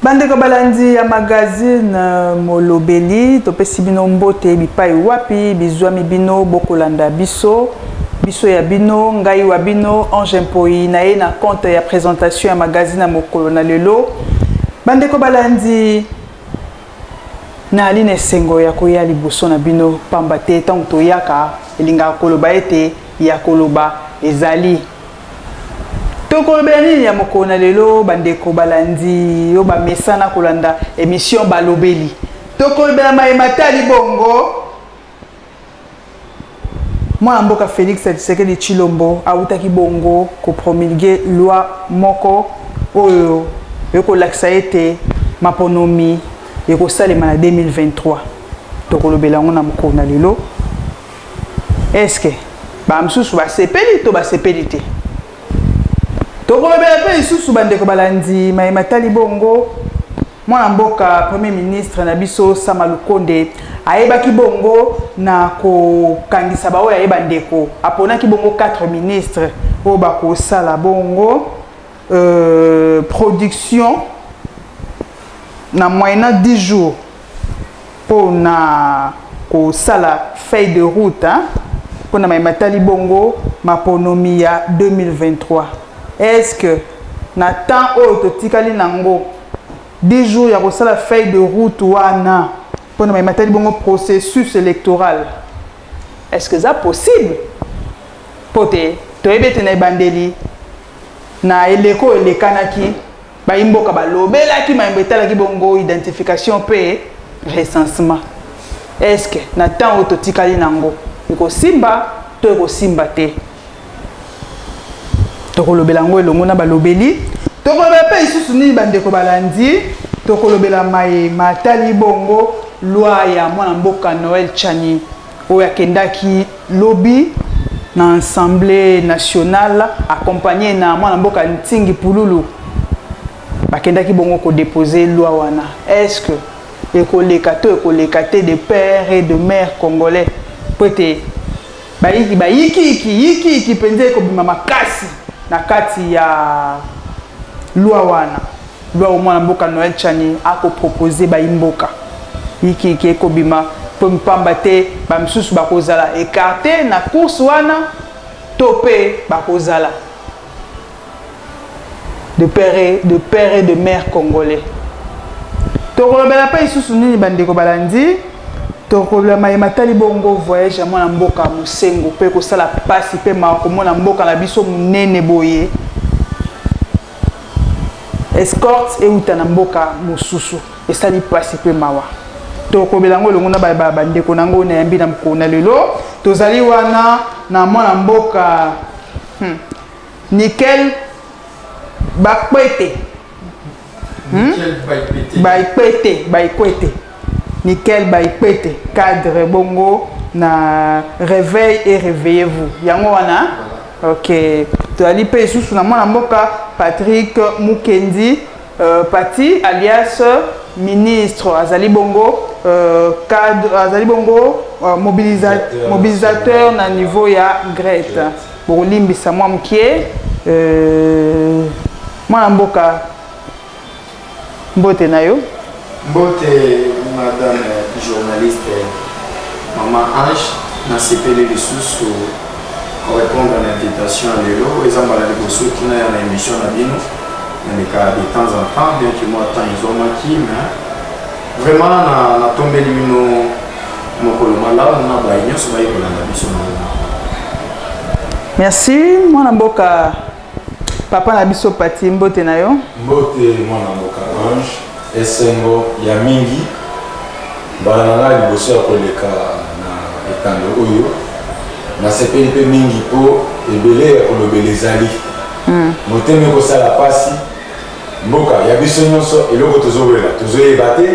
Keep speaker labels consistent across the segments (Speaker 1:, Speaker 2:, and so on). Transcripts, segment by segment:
Speaker 1: Bandeko balandi ya magazine molobeli topesi bino mbote bipai wapi bizwami bino bokolanda biso ya bino ngai wa bino Ange Mpoi na ye na compte ya présentation ya magazine mokolo na lelo. Bandeko balandi na aline sengo ya koya liboso na bino pamba te tango toyaka elinga koloba ete ya koloba ezali tokoloba nini ya mokolo na lelo. Bandeko balandi yo bamesana kolanda émission balobeli tokoloba matali bongo mwana mboka Félix Tshisekedi Tshilombo autaki bongo ko promulguer loi moko oyo ekolakisa ete maponomi ekosalema na 2023 tokolobela yango na mokolo na lelo. Eske bamsusu basepeli to basepeli te tokolobela pe isusu bandeko balandi matali bongo mwana mboka premier ministre na biso Sama Lukonde ayebaki bongo na kokangisa baoyo ayeba ndeko aponaki bongo 4 ministres oyo bakosala bongo production na moyena 10 jours pour na kosala feuille de route pour na matali bongo maponomi ya 2023. Est-ce que na temps oyo totikali nango 10 jours ya kosala feuille de route wana pour na matali bongo processus électoral, est-ce que ça possible pote toyebete na bandeli na eleko elekanaki baimboka balobelaki mayembo etalaki bongo identification pe recensement? Est-ce que na temps oyo totikali nango ekosimba to ekosimba te? Tokolobela ngo elongo na balobeli tokolobela pe isusu nini bandeko balandi tokolobela matali bongo loi ya mwana mboka Noël Tchani oyo akendaki lobi na Assemblée nationale accompagné na mwana mboka Ntingi Pululu bakendaki bongo ko déposer loi wana. Est-ce que ekoleka to ekoleka te de pères et de mères congolais pote bayiki penze ekobima makasi na kati ya loi wana loi mwana mboka Noël Tchani ako proposer baimboka iki ekobima po mpamba te bamsusu bakozala écarté na course wana topé bakozala de père et de mère congolais. Tokolobela pa isusu nini bandeko balandi tokolobela matali bongo voyage ya mwana mboka Musengo pe kosala pasi pe makomona mboka na biso munene boye escorte euta na mboka mosusu esali pasi pe mawa tokolobela ngo longo na bandeko nango na yambi na mokolo na lelo tozali wana na mwana mboka Nickel Bakwete Bakwete Nickel Bakwete cadre bongo na réveil et réveillez-vous yango wana. Ok, tozali pe isusu na mwana mboka Patrick Mukendi Pati alias ministre azali bongo cadre azali bongo mobilisateur na niveau ya Greta bolimbisa mwa mkie mwana mboka mbote na yo
Speaker 2: mbote madame journaliste maman Ange na sepele lisusu pour répondre à l'invitation à l'élo et ça m'a liboso qui na ya émission na bino de temps en temps bien que moi temps ils ont manqué mais vraiment na tombeli bino mokolo malamu na ba nyonso ba yikolanda biso na.
Speaker 1: Merci mwana mboka papa na biso Pati mbote na yo
Speaker 3: mbote mwana mboka Ange esengo ya mingi bana liboso ya koleka na etando oyo na sepeli pe mingi po ebele ya kolobela ezali motema ekosala pasi mboka ya biso nyonso eloko tozowela tozoyeba te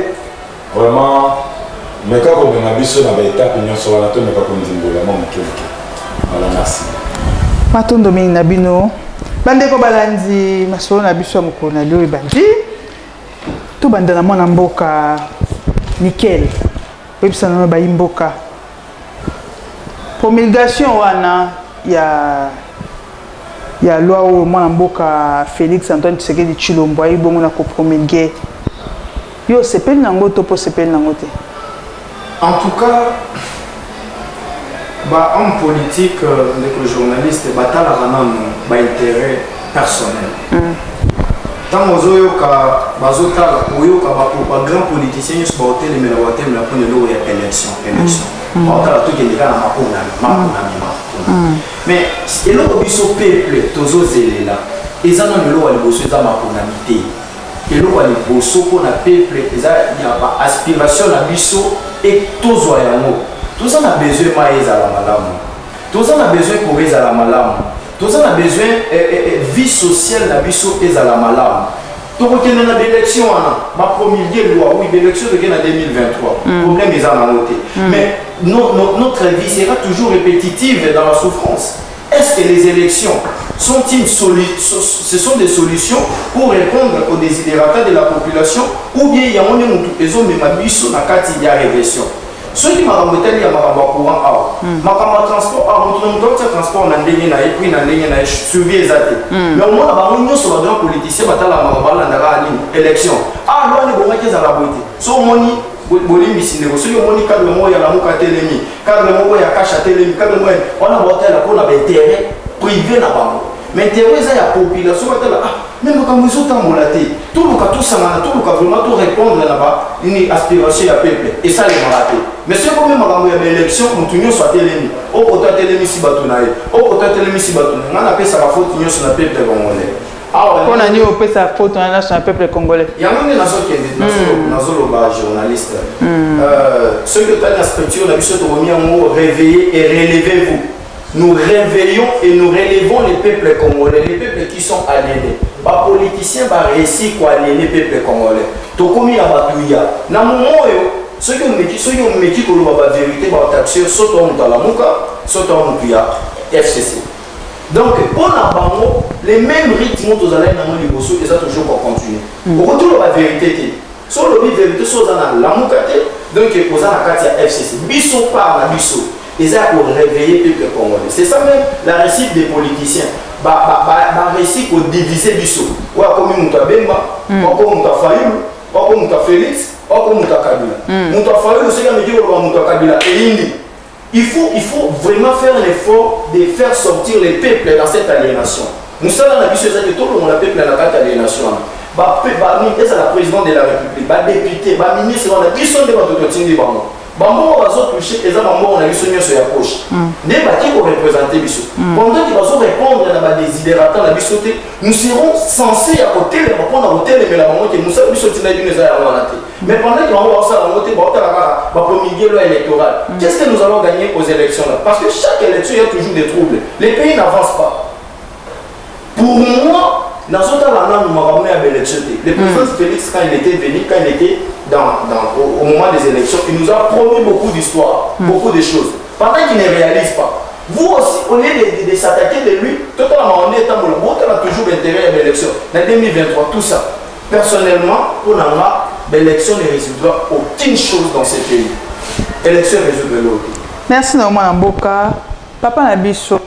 Speaker 3: vraiment meka kobenga biso na baetape nyonso wana tomeka kondimbola mwa moke voilà merci
Speaker 1: matondo mingi na bino bandeko balandi masolo na biso ya mokolo na lelo ebandi tobanda na mwana mboka Nickel oyebisa na bayi mboka promulgation wana ya loi oyo mwana mboka Félix Antoine Tshisekedi Tshilombo ayi bongo na kopromulgue yo sepeli nango to po sepeli nango te.
Speaker 2: En tout cas, homme politique, les journalistes, ont intérêt personnel. Tant que les grands politiciens sont hôtel mais la hôtel la première élection. Mais et là au peuple tozo zelela ils ont le loi liboso za makonamité et loi liboso pour la peuple ils a aspiration na biso et tous yango tous on a besoin maïs à la malamu tous on a besoin pour à la malamu tous on a besoin vie sociale na biso et à la malamu donc on a des élections ma promulguer loi oui l'élection de en 2023 problème ils en noté mais notre vie sera toujours répétitive dans la souffrance. Est-ce que les élections sont-ils ce sont des solutions pour répondre aux désirata de la population ou bien il y a un répression? Ceux qui m'ont dit que courant transport suivi mais au moins nous sommes des politiciens élection bolimi sindeko soki omoni cadre moko ya lamuka telemi cadre moko ya kasha telemi cadre moko wana baotala mpona baintérêt privé na bango mais intérêt eza ya population batala me makambo ezotambola te toluka tosangana toluka vraiment torépondre na baini aspiration ya peuple esalemaka te mais soki komi makambo ya baélection motu nyonso atelemi okota atelemisi bato na ye okota atelemisi bato na ye nga napesaka faute nyonso na peuple congolais.
Speaker 1: On a dit au pays sa faute, on a un peuple congolais.
Speaker 2: Il y a un journaliste. Ceux qui ont l'aspect, on a vu ce mot réveiller et relevez-vous. Nous réveillons et nous relevons les peuples congolais, les peuples qui sont aliénés. Les politiciens vont réussir à aliéner les peuples congolais. Tout comme il y a Batouya. Dans le moment où ceux qui ont mis la vérité, ils taxer, soit on a la mouka, soit on a FCC. Donc, pour les mêmes rythmes que vous allez dans les bossos, ils ont toujours pour continuer. Pour retour la vérité, sur le vérité, sur la moukate, donc vous avez la FCC. Bisso par la bisso. Ils ont pour réveiller le peuple congolais. C'est ça même la récite des politiciens. Récit pour diviser bisso. Ou comme Mouta Bemba, ou comme Mouta Fayoulou, ou comme Mouta Félix, ou comme Mouta Kabila. Mouta Fayoulou, c'est comme Mouta Kabila et Indi. Il faut vraiment faire l'effort de faire sortir les peuples dans cette aliénation. Nous sommes dans la vie de tout le monde, le peuple dans cette aliénation. C'est la présidente de la République, les députés, les ministres, ils sont des gens Bambo va toucher les Bambo on a vu sur la poche. Des bâtis pour représenter Bissot. Pendant qu'ils vont répondre à la désidérata la Bissoté, nous serons censés à côté de répondre à côté mais la maman qui nous sommes Bissot n'a eu mais pendant qu'ils vont voir ça la montée va promulguer loi électorale. Qu'est-ce que nous allons gagner aux élections là? Parce que chaque élection il y a toujours des troubles. Les pays n'avancent pas. Pour moi, dans ce temps-là, nous m'avons ramené à l'élection. Le président Félix, quand il était venu, quand il était au moment des élections, il nous a promis beaucoup d'histoires, beaucoup de choses. Pendant qu'il ne réalise pas. Vous aussi, au lieu de s'attaquer de lui, totalement, on est toujours intérêt à l'élection. En 2023, tout ça. Personnellement, pour l'élection ne résoudra aucune chose dans ce pays. L'élection résoudra l'autre.
Speaker 1: Merci, Norman Mboka. Papa Nabiso,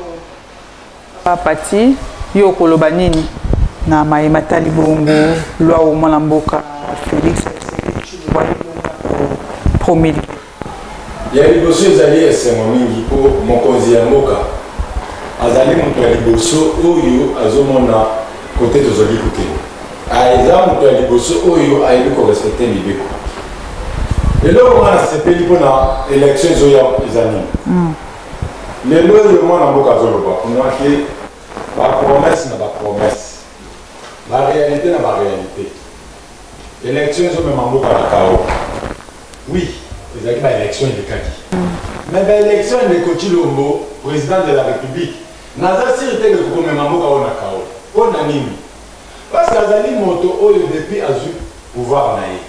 Speaker 1: Papa Pati, Yoko Lobanini. Na maema tali bongo loi au mwana mboka Félix promulgué.
Speaker 3: Ya liboso ezali esengo mingi po mokonzi ya mboka azali moto ya liboso oyo azomona kote tozali kokende eza moto ya liboso oyo ayebi korespecte mibeko eloko wana sepeli mpona élection ezoya eza nini lelo oyo mwana mboka azoloba onaki bapromese na bapromese la réalité n'a pas réalité. L'élection est même en mboka na chaos. Oui, les élections est kaki. Mais l'élection est de Kochi Lombo, président de la République. Naza sirite que comme même en mboka na chaos. On a nini. Parce qu'Azali Moto, depuis Azu, pouvoir naïe.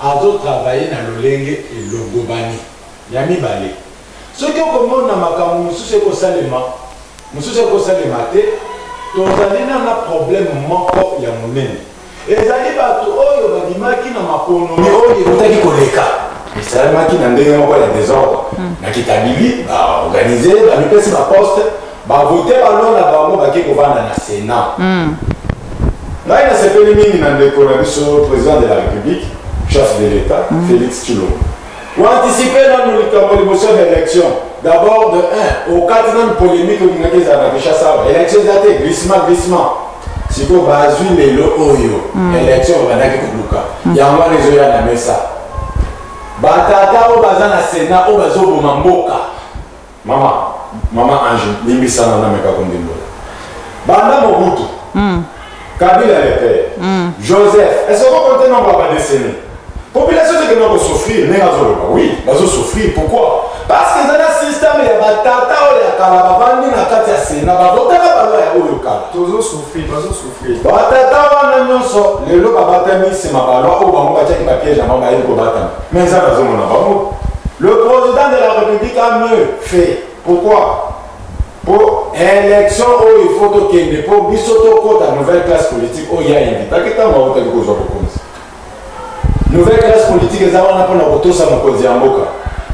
Speaker 3: Azo travailler dans le lenge et le gobani. Yami balé. Ce qui est comme on a makamu, nous sommes au salema. Nous sommes au salema. Tozali na problème moko ya monene. Ezali bato oyo babimaki na makonomi oyo ekotaki koleka. Esalemaki na ndenge moko ya désordre. Na kitabili, ba organiser, ba mipesi ba poste, ba voter balon na bango baki kovanda na Sénat. Ngai na sepeli mingi na ndeko na biso président de la République, chef de l'État, Félix Tshilombo. Ou anticiper dans le motion d'élection. D'abord, de 1, au cas de polémique, on a dit que l'élection est glissement. Si vous avez le oyo, l'élection va être Luka. Il y a un les oya na mesa. Batata au bazan na Sénat, au bazo bomamboka. Maman Ange, limbisa na meka kondimbo. Banda Mobutu. Kabila le père. Joseph, est-ce que vous comptez non pas décennie? Population qui va souffrir, oui, va souffrir. Pourquoi? Parce que dans le système, il y a des tata, il y a des calabavani, il y a des Sénat, il y a des tata, il y a des tata. Toujours souffrir, pas souffrir. Tata, les lots à battre, c'est ma baloi, au bambou, il y a des pièges à m'envoyer pour battre. Mais ça, le président de la République a mieux fait. Pourquoi? Pour élection, il faut qu'il y ait une nouvelle classe politique, il y a une nouvelle classe politique, ils ont un ça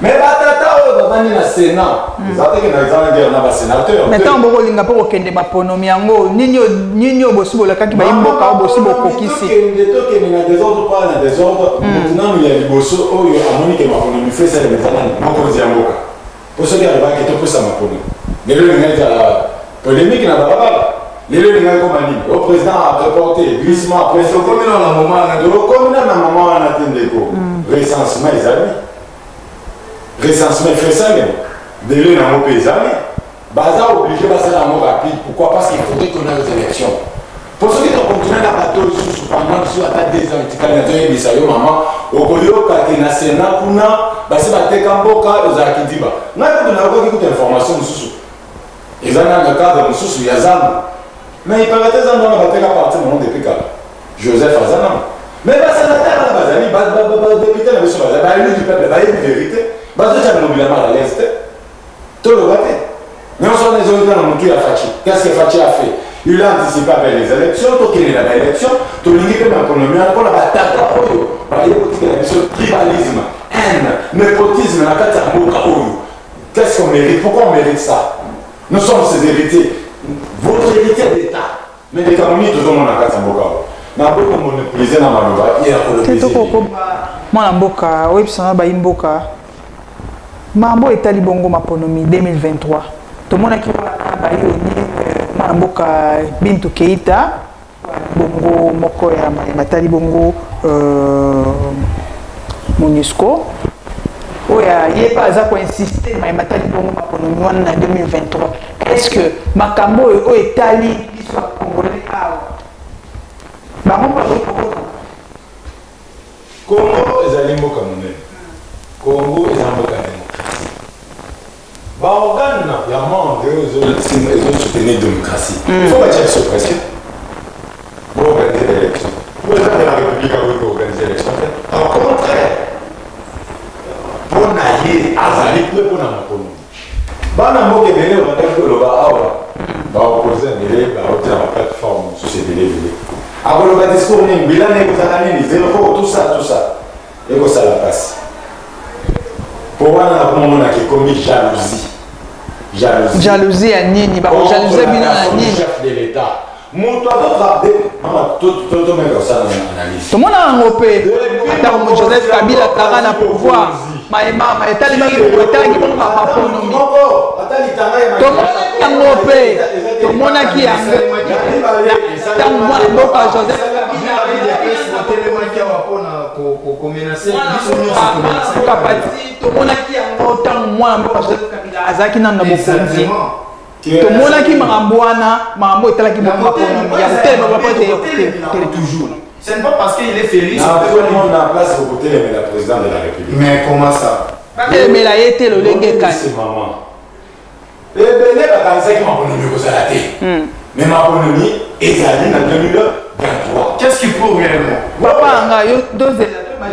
Speaker 3: mais batata babani na Sénat, ils ont une guerre na sénateur.
Speaker 1: Maintenant boko linga po kende maponomi yango ninyo bosi bolaka ki bayimboka bosi bokokisi.
Speaker 3: Kende na désordre pas na désordre. Maintenant il y a liboso oyo amoni ke maponomi fait ça les batana makonzi yangoka. Pour ceux qui arrivent à quitter pour ça maponomi. Lelo linga la polémique na babala. Lelo linga ko mani. Le président a reporté glissement après ce commune na moment na maman na tendeko. Recensement ils avaient recensement fait ça, mais de l'un dans nos paysans, Baza obligé de passer dans le rapide. Pourquoi? Parce qu'il faudrait qu'on ait aux élections. Pour ceux qui ont continué à bateau pendant que soit à 2 ans, ils disent à maman, au Koyo, quand il y a un Sénat, c'est battu Kamboka, aux Akidiba. Nous avons une information, ils ont un cadre, il y a Zan. Mais il paraît que Zan a battu à partir du nom de Pika. Joseph Azanam. Mais le sénateur, le député, le élu du peuple, il y a une vérité. Parce que tu as mobilement à l'Est, tout le bâti. Mais on s'en est zonés dans le à Fachi. Qu'est-ce que Fachi a fait? Il a anticipé avec les élections, tout qu'il est dans l'élection, tout le monde a économie, on a battu tribalisme, haine, népotisme, la carte à Moka. Qu'est-ce qu'on mérite? Pourquoi on mérite ça? Nous sommes ses héritiers. Votre héritier d'État. Mais l'économie, tout le monde a carte à Moka. Na beaucoup monopolisé dans ma loi, il y a pour le plaisir.
Speaker 1: Moi, la Mboka, oui, ça va Mboka. Mambo etali bongo maponomi 2023. Tout le monde qui va Mboka Bintou Keita bongo moko ya matali bongo MONUSCO. Oya yepa aza ko insister matali bongo maponomi wana 2023. Est-ce que makambo o etali l'histoire congolais
Speaker 3: Congo ezali mboka monene. Congo eza mboka monene. Organe, il y a un monde ils ont soutenu la démocratie. Il faut mettre sur pression pour organiser l'élection. Pour les gens de la République pour organiser l'élection. Au contraire, pour naïr, azali pour na makono. Bana mboka bene on va dire que le va opposer mais va opter la plateforme sur ces délais. Après le discours ni bilan ne kuzalani ni zéro tout ça. Et que ça la passe. Pour moi on a commis jalousie.
Speaker 1: Jalousie à Nini, jalousie à Nini.
Speaker 3: Chef de l'État. Mon toi tout le monde a ça dans l'analyse.
Speaker 1: Tout le monde a un repé. Attends, Joseph Kabila Kara na pouvoir. Maïma, Maïtali Maki pour Maïtali qui prend ma autonomie. Tout le monde a un repé. Tout le monde a qui a un repé. Tant moi, Boka Joseph Kabila. Tout le monde a qui a autant moi, Boka Joseph Kabila. Azaki n'a pas beaucoup. To mona ki marambouana, marambo etala ki bongo makonomi ya hôtel ba pas
Speaker 2: toujours. Ce n'est pas parce qu'il est félix
Speaker 3: que tout le monde en place pour voter le président de la République.
Speaker 2: Mais comment ça?
Speaker 1: Mais la été le lenge kan.
Speaker 3: C'est maman. Et ben les ba kanisa ki makonomi ko salate. Mais makonomi ezali na 2023.
Speaker 2: Qu'est-ce qui prouve réellement?
Speaker 1: Papa nga yo dose
Speaker 3: en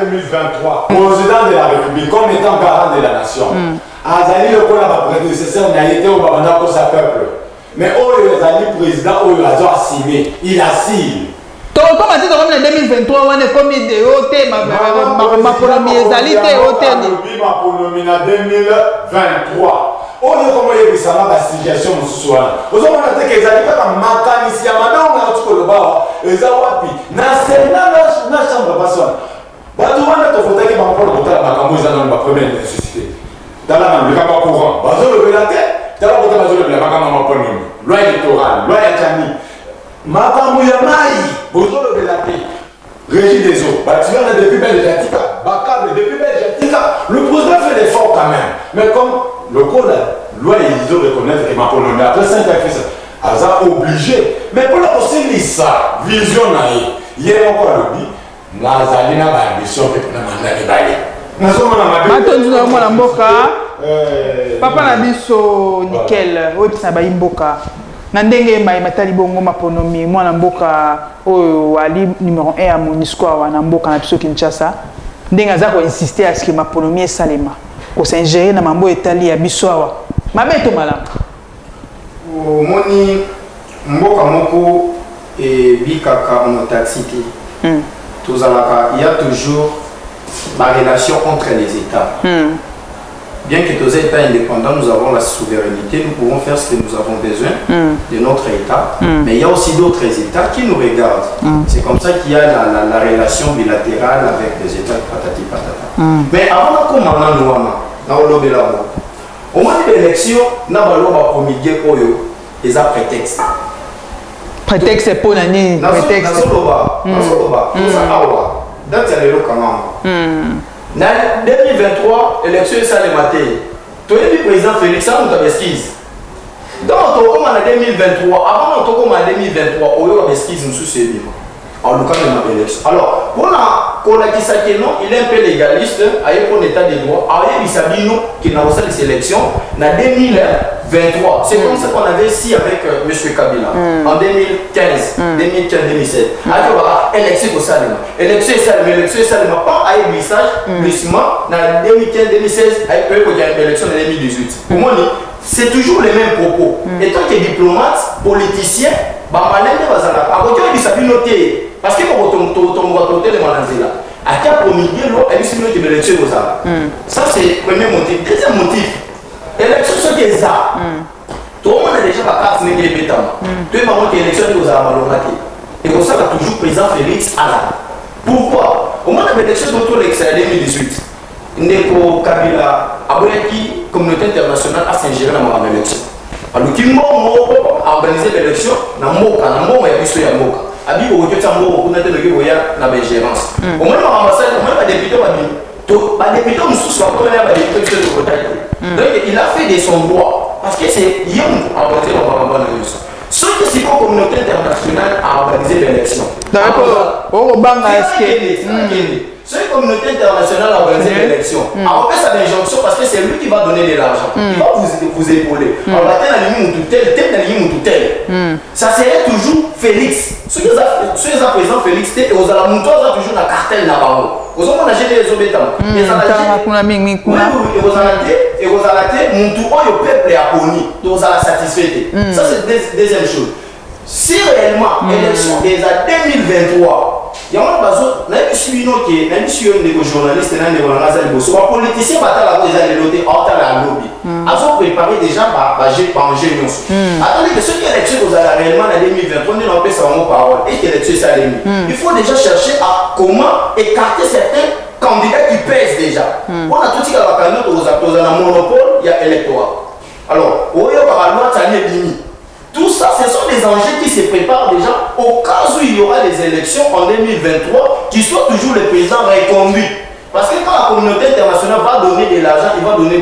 Speaker 3: 2023, président de la République, comme étant garant de la nation, Azali le quoi la prédécesseur n'a été au Babana pour sa peuple. Mais Oyo Azali président Oyo a signé, il a signé.
Speaker 1: Comme on dit en 2023, on est comme des hôtels, ma polomie ezali te hôtel.
Speaker 3: Ma polomie en 2023. On est comme il y a la situation mususu wana. Ozomona te ke ezali kaka makanisi ya madongo ya tukoloba eza wapi. Na Sénat na chambre basse. Bato wana tofotaki bampona kotala makambo eza na première nécessité. Dans la même le kama courant. Bazo le belate, tala kota bazo le belate makambo maponomi. Loi électorale, loi ya Tchani. Makambo ya mai, bazo le belate. Régie des eaux, bâtiment depuis Belgiatica, Bacable depuis Belgiatica. Le président fait l'effort quand même. Mais comme le code, loi ils doivent reconnaître et ma polonais. Après 5 ans, il fait ça. Ils sont obligés. Mais pour la possibilité, ça, vision naïe. Hier encore le dit, Nazali n'a pas ambition que pour le mandat de Bali. Nous sommes
Speaker 1: en mboka. Papa na biso nickel, oyo na ba mboka. Na ndenge matali bongo maponomi mwana mboka oyo ali numéro 1 à MONUSCO wana mboka na biso Kinshasa. Ndenge aza ko insister à ce que maponomi esalema. Ko s'ingérer na mambo etali ya biso awa. Mabeto malamu.
Speaker 2: Moni mboka moko et bikaka en taxité. Il y a toujours la relation entre les États. Bien que tous les États indépendants, nous avons la souveraineté, nous pouvons faire ce que nous avons besoin de notre État. Mais il y a aussi d'autres États qui nous regardent. C'est comme ça qu'il y a la relation bilatérale avec les États patati patata. Mais avant de commencer, au moment de l'élection, nous avons promulgué des prétextes.
Speaker 1: Prétexte pour l'année. Prétexte.
Speaker 2: En 2023, l'élection est salée matin. Tu as vu le président Félix, ça nous a esquisse. Donc, on a en 2023, avant on a en 2023, on a esquisse nous sous vivre. En tout cas, on a l'élection. Alors, pour la qui s'acquiert non, il est un peu légaliste, avec un état de droit. Alors, il s'habille nous qui n'a pas les élections en 2023. C'est comme ça qu'on avait ici avec M. Kabila en 2015, 2017. Alors, élection au Salima. Élection au Salima, pas avec message, glissement, en 2015-2016, avec l'élection de 2018. Pour moi, c'est toujours les mêmes propos. Et tant que diplomate, politicien, parce que quand on va les manazela, à qui a promulgué l'eau, elle est une élection aux Arabes. Ça, c'est le premier motif. Deuxième motif, l'élection, c'est des Arabes. Tout le monde a déjà la carte de l'état. Tout le monde a l'élection aux Arabes. Et comme ça, il y a toujours président Félix Alain. Pourquoi? Au moment de l'élection de l'extérieur 2018, Ndeko Kabila a communauté internationale à s'ingérer dans l'élection. Alors, qui a organisé l'élection dans Moka, il Abi au lieu de ça, on a des la gérance. Au moins, l'ambassade, au moins, les députés, les députés, nous sommes donc, il a fait de son droit. Parce que c'est Yom à organiser l'élection. Ceux qui sont la communauté internationale à organiser l'élection.
Speaker 1: D'accord.
Speaker 2: C'est une communauté internationale à organiser l'élection. Alors, ça d'injonction parce que c'est lui qui va donner de l'argent. Il va vous épauler. On va ça serait toujours Félix. Ceux qui sont présents Félix, et aux alamoutos, ils ont toujours la cartel là-bas. Aux hommes, on a géré les obétants. Et aux alatés, mon tour, le peuple est apponi. Donc, on a satisfait. Ça, c'est la deuxième chose. Si réellement, l'élection est à 2023, il y a un bateau, il y a un journaliste, il y a un politicien, il y a un lobby. Ils ont préparé déjà par ingénieux. Attendez que ceux qui ont l'élection réellement en 2023, on n'a pas sa parole et que l'élection est salémée. Il faut déjà chercher à comment écarter certains candidats qui pèsent déjà. On a tout dit qu'à la candidate, on a un monopole, il y a électorat. Alors, on a la loi, ça n'est limite. Tout ça, ce sont des enjeux qui se préparent déjà au cas où il y aura des élections en 2023, qui soient toujours le président reconduit. Parce que quand la communauté internationale va donner de l'argent, il va donner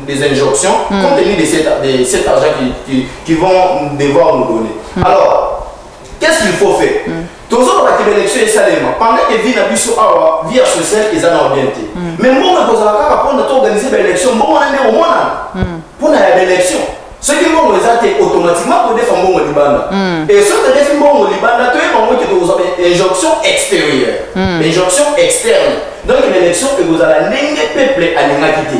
Speaker 2: des injonctions compte tenu de cet argent qu'ils vont devoir nous donner. Alors, qu'est-ce qu'il faut faire? Tous les autres élections et salement. Pendant que vie n'a plus sur vie sociale, ils en ont orienté. Mais moi, on a organisé l'élection, pour l'élection. Ce qui est automatiquement pour défendre mon Libanda. Et ce que défend mon Libanda, tu es une injonction extérieure, injonction externe. Donc l'élection que vous avez l'ingé peuple à l'ingakité.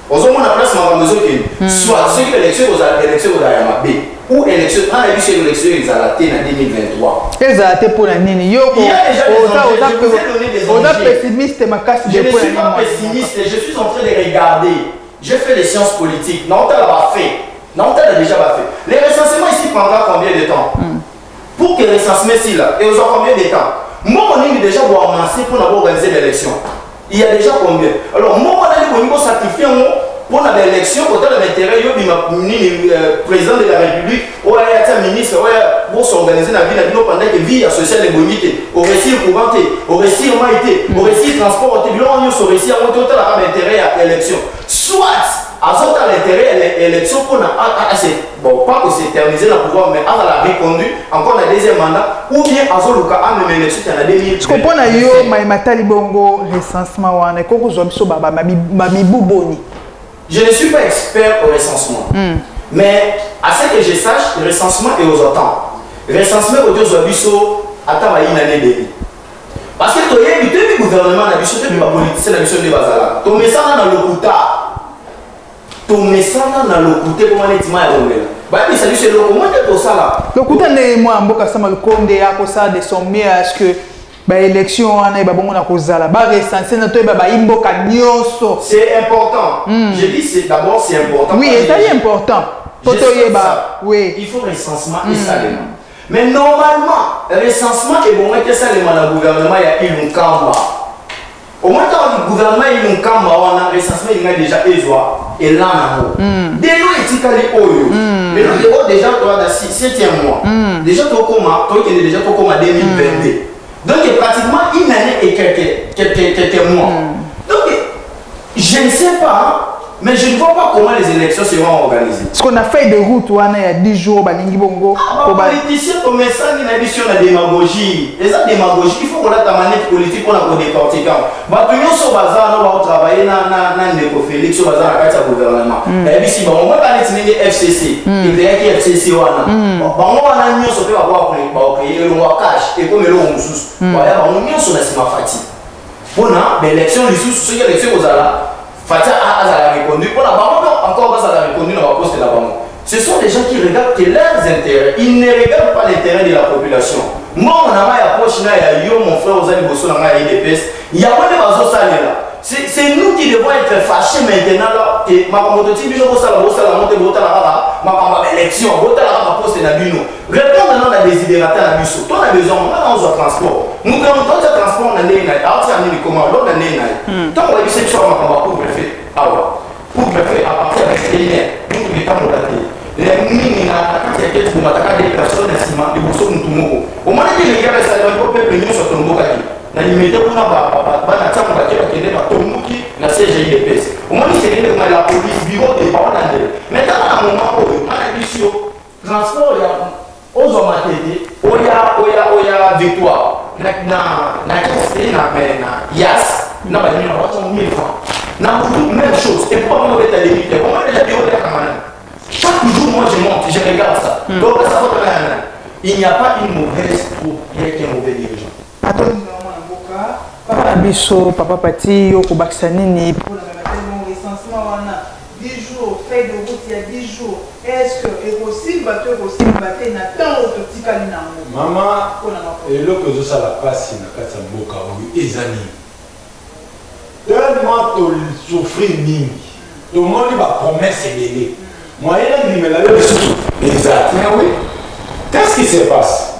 Speaker 2: Aux hommes on a place ma mesure que soit ce que l'élection vous avez mabé ou élection on a vu sur l'élection ils ont raté en 2023.
Speaker 1: Ils ont raté pour la nini. Yo
Speaker 2: il y a déjà des
Speaker 1: on a pessimiste ma casse de
Speaker 2: je ne suis pas pessimiste, je suis en train de regarder. Je fais les sciences politiques. Non, tu l'as fait. Non, tu l'as déjà fait. Les recensements ici prendra combien de temps? Pour que le recensement ici là, et vous avez combien de temps? Moi, on est déjà pour avancer pour organiser l'élection. Il y a déjà combien? Alors, moi, on a dit qu'on sacrifier pour l'élection, pour l'intérêt, il y a président de la République, ou un ministre, pour s'organiser la vie, pendant que vie sociale est bonité, au récit couranté, au récit humanité, au récit transport, au récit à monter l'intérêt à l'élection. Soit, à l'intérêt à l'élection pour bon, pas pour s'éterniser dans le pouvoir, mais à la reconduire, encore un deuxième mandat, ou bien à Zoluka, à même élection, il y a 2000.
Speaker 1: Je comprends que Maïmatali Bongo, recensement, on est comme vous avez Bouboni.
Speaker 2: Je ne suis pas expert au recensement. Mais à ce que je sache, le recensement est aux autant. Le recensement est aux Abisso à une année de vie. Parce que tu as le gouvernement, tu as le politicien, tu as le bazar. Tu mets ça dans le Kuta. Tu mets ça dans le Kuta pour aller dire que c'est le comment tu as ça là. Le
Speaker 1: Kuta n'est moi en boka sama le Conde à cause de son mieux à ce que l'élection on a bon na kozala ba recensé na to ba imboka nyonso.
Speaker 2: C'est important. Je dis c'est d'abord c'est important.
Speaker 1: Oui, c'est important.
Speaker 2: Oui. Il faut recensement et salement. Mais normalement, recensement est bon que salement le gouvernement il y a une camba. Au moins quand le gouvernement il y a une camba on a recensement il y a déjà ezwa et là na dès nous etikali oyo. Mais nous déjà toi dans 7e mois. Déjà to comment toi qui est déjà to comment 2022. Donc pratiquement une année et quelques mois. Donc je ne sais pas, mais je ne vois pas comment les élections seront organisées.
Speaker 1: Ce qu'on a fait de route, il y a 10 jours, Balingi Bongo.
Speaker 2: Les politiciens, comme ça, ils ont dit la démagogie. Et ça, démagogie, il faut qu'on ait ta manette politique pour la décortiquer. Tout le monde sur bazar, on va travailler dans le Félix, sur bazar, à la gouvernement. Et puis, si on va parler de FCC, il y a FCC, on va nous sauver, on va créer le cash, et comme le on sous. On va nous sur la fatigue. Pour l'élection, les sous, ce qui est l'élection aux alas. Fatia a la reconduite. On a encore la reconduite dans la poste de la banque. Ce sont des gens qui regardent que leurs intérêts. Ils ne regardent pas l'intérêt de la population. Moi, on a ma approche, il y a yo, mon frère, aux amis, il y a pas de bateau salé là. C'est nous qui devons être fâchés maintenant là. Ma communauté, je vais ma élection, ma poste de bino. Répondre maintenant à des idérateurs à biso. Toi, on a besoin, on a besoin de transport. Nous, quand on a transport, on a des naïs. Alors, on a des commandes, on a des naïs. Tant qu'on a vu cette chose, on va pour préfet. Alors, pour préfet, à partir de cette ligne, nous, nous mettons la tête. Les mini, quand il y a quelques des personnes, des ciments, des bourseaux, nous, tout au moins, les gars, ça va pas peuple, nous, sur ton bocaki. Na limité pour na ba tsamu ba keba kende ba tomuki na CGIDPS. Au moins c'est que la police bureau de pas na ndele. Mais dans un moment où na bisio transport ya ozo matete oya victoire na c'est na yas na ba ni na watu 1000 francs. Na même chose et pour moi être limité. Comment déjà bureau de la camarade. Chaque jour moi je monte, je regarde ça. Donc ça va pas. Il n'y a pas une mauvaise troupe, il y a qu'un mauvais dirigeant.
Speaker 1: Papa Bisso, Papa Pati, Yoko Baksanini. Pour le recensement, on a 10 jours, fait de route il y a 10 jours. Est-ce que est possible battre aussi battre na tant autotique à l'inamo?
Speaker 3: Maman, et là que ça la passe, il y a 4 mois, oui, et années. Tellement tu souffrir ni. Tout le monde va promesse et délai. Moi, il y a une exact. Mais oui. Qu'est-ce qui se passe?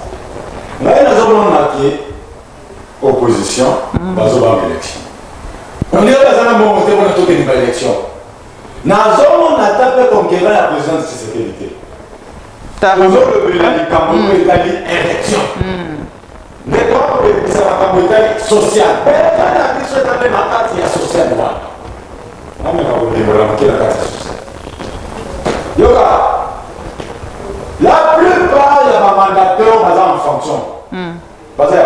Speaker 3: Là, il y a un opposition, bazo ba élection. On est dans un moment où on a toqué une élection. Nazo on a tapé conquérir la présidence de sécurité. Nazo le bilan du Cameroun est allé élection. Mais quand on ça va Cameroun social. Mais quand on a dit que ça appelle la carte sociale moi. Non mais on va développer la carte sociale. Yoka. La plupart de ma mandateurs basés en fonction. Basés à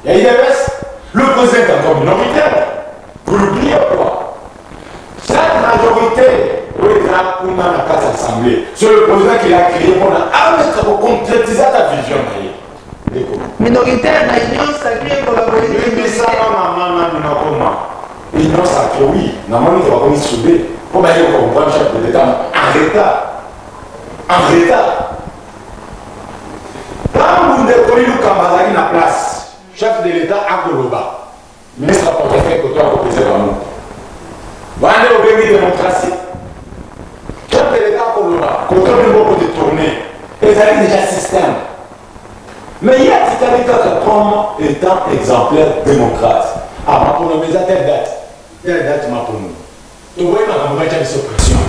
Speaker 3: il y a IDPS, le président est encore minoritaire. Vous l'oubliez quoi? Cette majorité, pour les gens, on a la case assemblée.
Speaker 1: minoritaire na union sacrée pour la
Speaker 3: politique. Ça, union sacrée, oui. Normalement, on va comme souder. Pour bien comprendre le chef de l'État en retard. En retard. Quand vous décollez le Kambazaki na place, chef de l'État à Koloba, ministre à portefeuille côté à côté de nous. Vous allez au béni démocratie. Chef de l'État à Koloba, côté de nous côté tourner. Ils avaient déjà système. Mais il y a Titanic comme étant exemplaire démocrate. Ah, ma pour nous, mais à telle date, ma pour nous. Tu vois, il y a une suppression.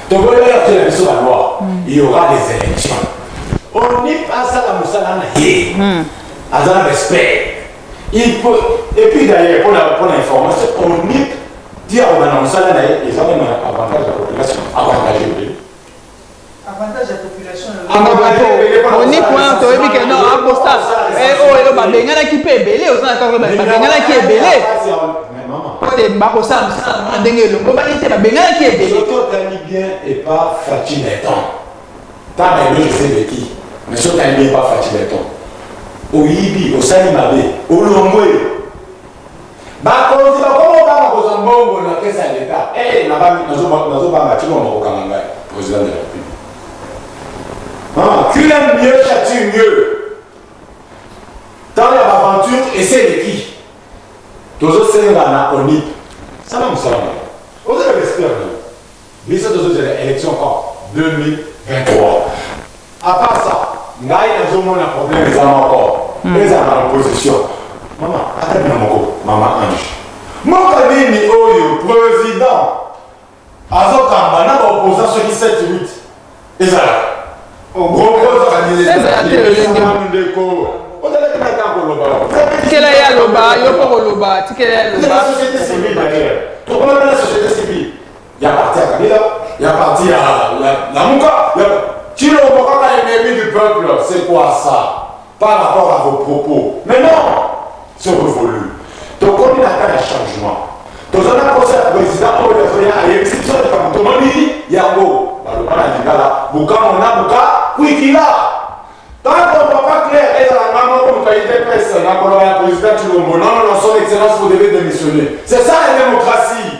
Speaker 3: Tu vois, il y a une loi. Il y aura des élections. On n'y passe à la Moussalana. À un respect. Il peut. Et puis d'ailleurs, pour l'information, on n'y dit à la Moussalana, ils ont un avantage à la population. Avantage au pays.
Speaker 1: Avantage à la population. On n'y point, tu vois, que non, à Bosta. Oh, il va bien qui peut belé, aux gens qui est belé. Côté Bakosa, on dingue le combat, il était bien qui est belé.
Speaker 3: Surtout bien et pas Fatileton. T'as bien, je sais de qui. Mais ce n'est pas Fatileton. Au Yibi, au Salimabe, au Longwe. Comment on va aux Ambongo dans la caisse à l'État? Eh, nous avons bâti mon président de la République. Qui aime mieux, châtie mieux. Dans l'aventure, et c'est de qui? Tous ces gens-là, on y. Ça va me sembler. Vous avez l'espère. Mais ça, tous les élections en 2023. À part ça, il y a un problème, ils ont encore. Ils ont l'opposition. Maman, attends, maman Ange. Mon ami, le président, Azo Kambana, opposant ceux qui 7-8. Et ça, on propose à
Speaker 1: quel est le bas, il y a pas le bas, quel est le bas.
Speaker 3: La société civile derrière. Tout le monde est la société civile. Il y a parti à Kabila, il y a parti à la Mouka. Si le Mouka est l'ennemi du peuple, c'est quoi ça? Par rapport à vos propos. Mais non, c'est révolu. Donc on a un changement. Donc on a posé à président, on a une exception de comme tout le monde dit, il y a un mot. Le plan a dit là, Bouka, on a Bouka, oui, qui là. Tant qu'on ne voit pas clair, et dans la maman, comme qualité presse, on a le président Chilombo, non, son excellence, vous devez démissionner. C'est ça la démocratie.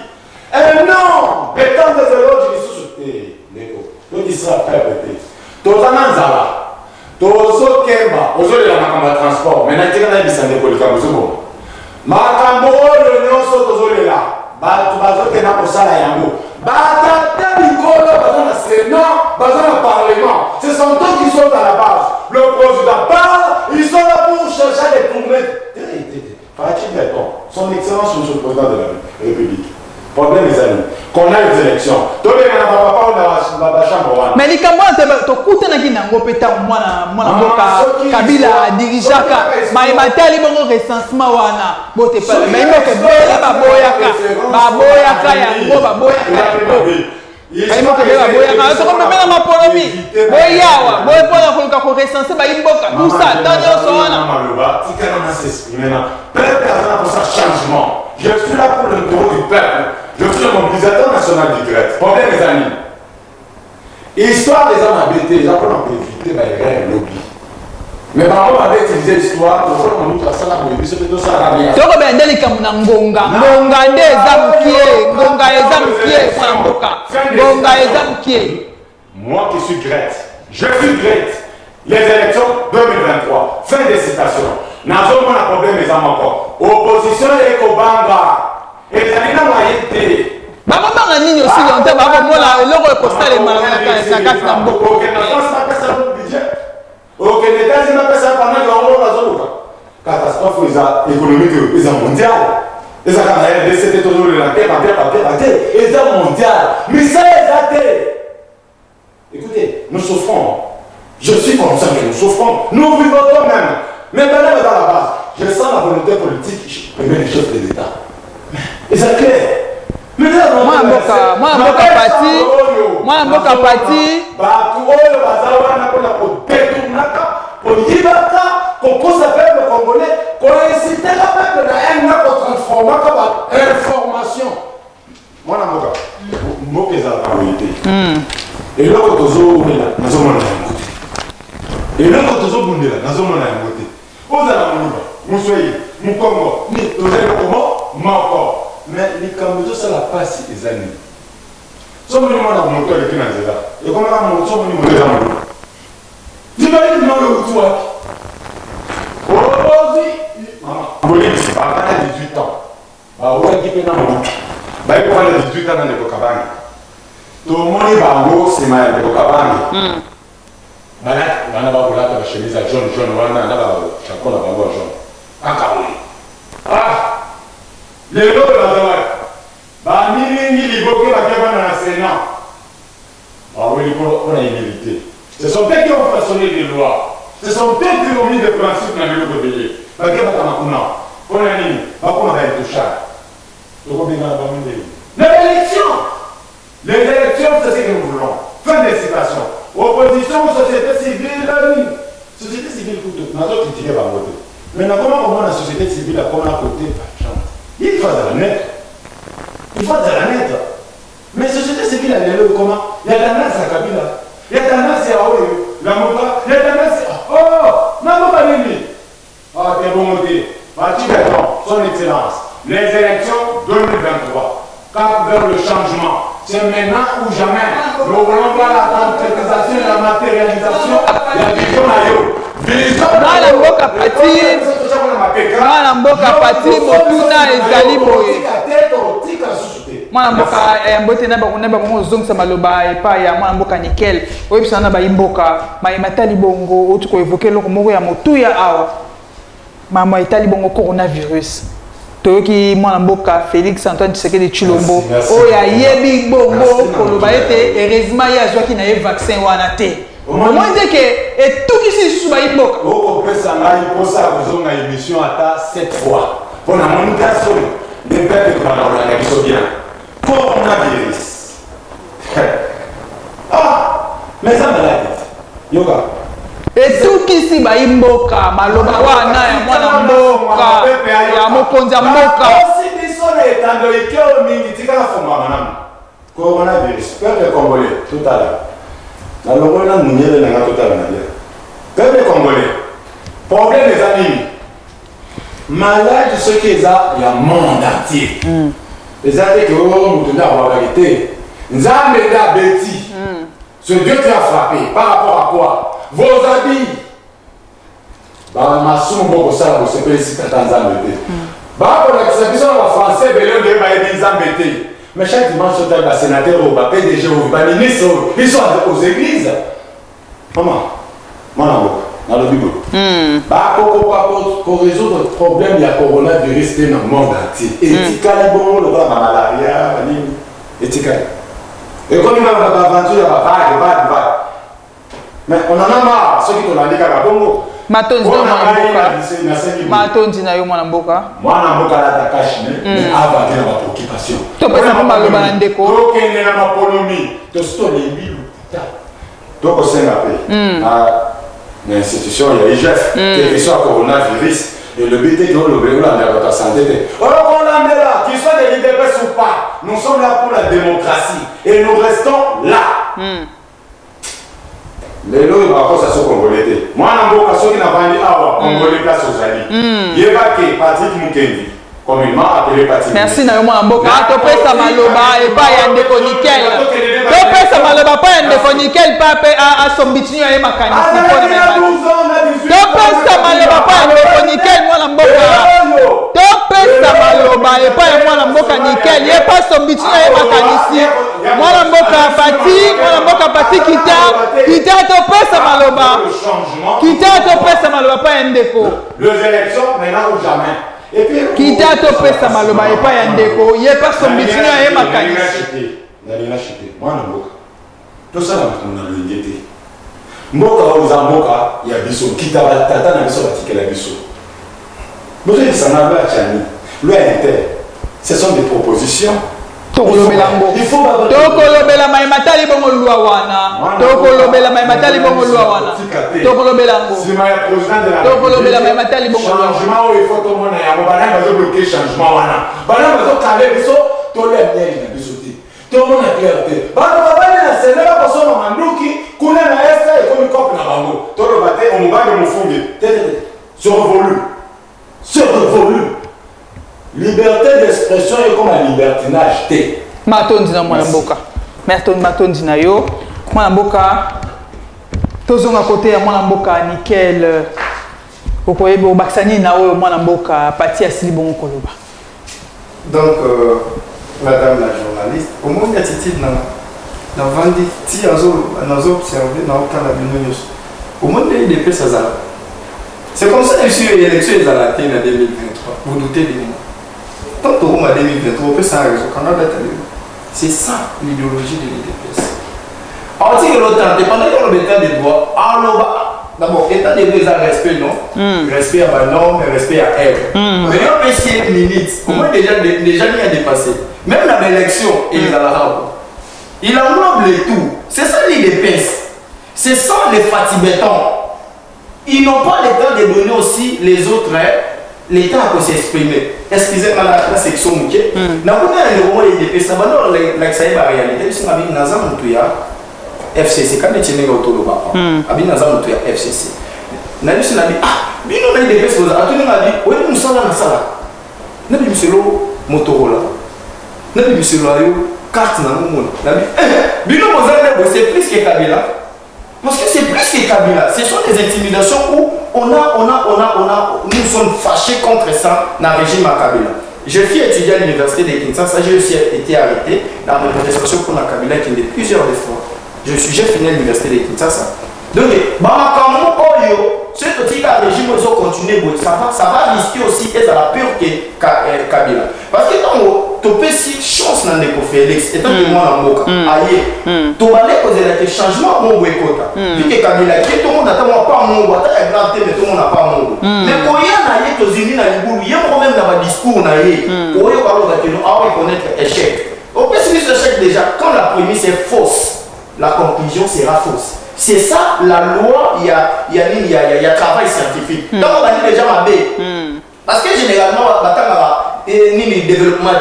Speaker 3: Et non, le temps de l'autre, je dis sous-souté. Donc il sera prêt à péter. Tozana Nzala, Tozo Kemba, aujourd'hui la Makamba transport, maintenant il y a des bisandés pour le Kambozo. Makambo, le Nyonso Tozo là, Bazo Kena Kosala Yango. Batata Nicolo, Bazan le Sénat, Bazan le Parlement. Ce sont eux qui sont à la base. Le président parle, ils sont là pour chercher à les tourner. Son excellence, monsieur le président de la République. Problème, les amis, qu'on a les élections.
Speaker 1: Mais les Camerounais, tu écoutes Kabila dirigeaka, mais matali bongo recensement wana. Bote pas, mais il faut que bela baboyaka yango baboyaka. Il faut que bela baboyaka. C'est comme même ma polomi. Boyawa, boy pour ko recenser ba imboka. Tout ça, dans yo wana.
Speaker 3: Maloba, si quelqu'un s'exprime maintenant, peuple a pour ça changement. Je suis là pour le droit du peuple. Je suis le mobilisateur national du Grèce. Problème, les amis. Histoire des hommes habités, les gens peuvent éviter les lobby. Mais par contre, on avait utilisé l'histoire pour faire un autre à ça, c'est plutôt ça la vie.
Speaker 1: Tu vois bien, il y a Ngonga. Ngonga des Zamkié. Ngonga des Zamkié. Ngonga des Zamkié.
Speaker 3: Moi qui suis Grèce, je suis Grèce. Les élections 2023. Fin des citations. Nous avons un problème, les hommes encore. Opposition et Kobanga. Et les amis n'ont pas été.
Speaker 1: Maman nini aussi longtemps baba mola eloko postal malaka na kati na mboko.
Speaker 3: OK, na France na pesa le budget. OK, les États-Unis na pesa pendant que on va zoluka. Catastrophe économique et mondiale. Les Américains c'était toujours la paix, et c'est mondial. Mais ça est daté. Écoutez, nous souffrons. Je suis conscient que nous souffrons. Nous vivons toi-même. Mais maintenant dans la base, je sens la volonté politique de les chefs de l'État. Et c'est clair. Moi, Mboka Pati. ozala moluba moswahili mokongo ni tozali komo moko mais likambo ezosala pasi eza nini somoni mwana moto aleki na nzela ekomaka moto somoni moto eza moluba libaliki manga euti wapi ozi bolisi bakata 18 ans baolaki mpe na motu bayekowana 18 ans na ndeko kabange tomoni bango nsima ya ndeko kabange bana bakolata bachemise ya jaune wana na bachapon na bango ya jaune kaka oyo lelo bazalaki bamilingi liboke bakia bana na sénat baweli mpona humilité ce sont eux qui ont façonné des lois ce sont eux qui ont mis des principes na biloko beye bakia bakama kuna mpona nini bakona baintouchable tokobengana bango ndeni na élection les élections c'est ce que nous voulons fin des citations opposition société civile société civile kuto nazo critiquer bango te mais na comment la société civile a comme à côté il faut de la net mais société civile elle est comment il y a tendance à Kabila il y a tendance à Oyo la Moka il y a tendance à oh n'a pas nini ah t'es bon côté parti d'accord son excellence les élections 2023 cap vers le changement. C'est maintenant ou jamais. Nous voulons voir la concrétisation et la matérialisation de la vision Nayo.
Speaker 1: Mwana mboka pati motuna ezali boye. Mwana mboka mbote na bango zongisa maloba epa ya mwana mboka nickel. Oyebisa na ba imboka matali bongo otuko évoquer loko moko ya motuya awa. Mama itali bongo coronavirus. Toyoki mwana mboka Félix Antoine Tshisekedi Tshilombo oya yebi bongo koloba ete heureusement ya zwaki na ye vaccin wana te moi dire que et tout ici sous ba imboka
Speaker 3: o pesa ngai posa kozonga émission ata 7 fois pour la monétisation des peuples que on a biso bien coronavirus mais ça malade yoga
Speaker 1: et tout ici ba imboka maloba wana ya mwana mboka ya mokonza mboka
Speaker 3: si biso na etando ikeo mingi tika na fonga manam coronavirus peuple congolais tout à l'heure na longo na munyele na tout à l'heure peuple congolais problème des amis malade ce qui est ça il y a monde entier les amis que on mutunda wa vérité nzambe da beti ce Dieu qui a frappé par rapport à quoi vos habits maçon beaucoup ça vous savez si Tanzanie bah pour la biso na français belé de ba nzambe te mais chaque dimanche au table sénateur au ba PDG au ba ministre ils sont aux églises maman dans le bible bah pour résoudre le problème il y a coronavirus dans le monde entier et tikali bon le malaria et tikali et comme il va aventure va mais on en a marre ceux qui t'ont dit qu'à Bongo
Speaker 1: matonzi na yo mwana mboka
Speaker 3: la takashi mais avant que la préoccupation
Speaker 1: to pesa mama lo bana ndeko
Speaker 3: to kende na maponomi to sto lembi luta to ko senga pe l'institution il y a IGF qui soit coronavirus et le but est que le bénévole de la santé on est là qu'il soit des leaders ou pas nous sommes là pour la démocratie et nous restons là les lois de la sont congolais. Moi, je suis venu à Congolais place aux alliés. Il y a Patrick Mukendi, communément appelé Patrick.
Speaker 1: Merci, Naïma Mboka. Tu peux ça maloba et pas y a des nickel. Tu peux ça maloba pas y a des nickel, pas à son bitini et ma canne. Tu peux ça maloba pas y a des nickel, moi Mboka. Tu peux ça maloba et pas y a moi Mboka nickel. Il y a pas son bitini et ma canne ici. Moi Mboka Pati, quitta topé sa maloba. Quitta topé sa maloba pas un déco.
Speaker 3: Les élections maintenant ou jamais. Et puis
Speaker 1: quitta topé sa maloba et pas un déco. Il y a pas son bitini et ma canne.
Speaker 3: N'a acheté. Moi Mboka. Tout ça on a l'idée. Mboka aux Mboka, il y a biso quitta tata na biso batike la biso. Vous avez ça n'a pas chani. Ce sont des propositions.
Speaker 1: Il faut tokolobela maimatali bongo lwa wana tokolobela maimatali bongo lwa wana tokolobela ngo
Speaker 3: sima ya président de la
Speaker 1: tokolobela maimatali bongo lwa
Speaker 3: changement il faut tout monde ya bana bazo bloquer changement wana bana bazo kale biso to le bien na biso ti to mona clarté bana bana na sena ba koso manduki kuna na esta et comme cop na bango to lo bate on mobile mufungi tete Survolu. Liberté d'expression est comme un libertinage.
Speaker 1: Matondi na mwana mboka. Matondi na yo. Mwana mboka. Tozonga côté ya mwana mboka nickel. Okoyebe obakisani na oyo mwana mboka pati asili bongo koloba.
Speaker 2: Donc madame la journaliste, au moins il y a attitude na vandi ti azo observer na okala bino nyos. Au moins il y a des ça. C'est comme ça que l'élection est à la télé en 2023. Vous doutez de moi. Tant que vous en 2023, on peut s'en raison. C'est ça l'idéologie de l'IDPS. Alors, si l'autre pendant que le temps des droits, d'abord, état de droit, respect, non? Respect à ma norme, respect à elle. Mais on peut essayer une limite. Au moins, déjà, mis à dépasser. Même dans l'élection, il a la rapport. Il englobe le tout. C'est ça l'IDPS. C'est ça les fatibétons. Ils n'ont pas le temps de donner aussi les autres, l'État à s'exprimer. Excusez-moi la section mouké. N'a pas de moment de ça va dans la réalité. Ils sont avec Nazam Moutuya FCC. Quand ils sont autour de avec Nazam Moutuya FCC. N'a dit bino na des personnes. A tout le monde a dit oui nous sommes là na sala. N'a dit monsieur lo Motorola. N'a dit monsieur lo carte na mon. N'a dit bino bozana c'est plus que Kabila. Parce que c'est plus que Kabila. Ce sont des intimidations où nous sommes fâchés contre ça dans le régime à Kabila. Je suis étudiant à l'université de Kinshasa, j'ai aussi été arrêté dans ma manifestation pour la Kabila qui est plusieurs fois. J'ai fini à l'université de Kinshasa. Donc, ce petit régime, ils ont continué, ça va risquer aussi d'être à la pure que Kabila. Parce que quand tu peux si chance dans les Félix, étant que moi en Moka, aïe, tu vas aller poser la changement mon boycott. Vu que Kabila, tout le monde n'a pas mon boycott, mais tout le monde n'a pas mon boycott. Mais quand il y a aux Unis, il y a même dans le discours, il y a reconnaître l'échec. On peut se dire l'échec déjà, quand la prémisse est fausse, la conclusion sera fausse. C'est ça la loi, il y a travail scientifique. Donc on va dire déjà ma baie. Parce que généralement, il y a développement.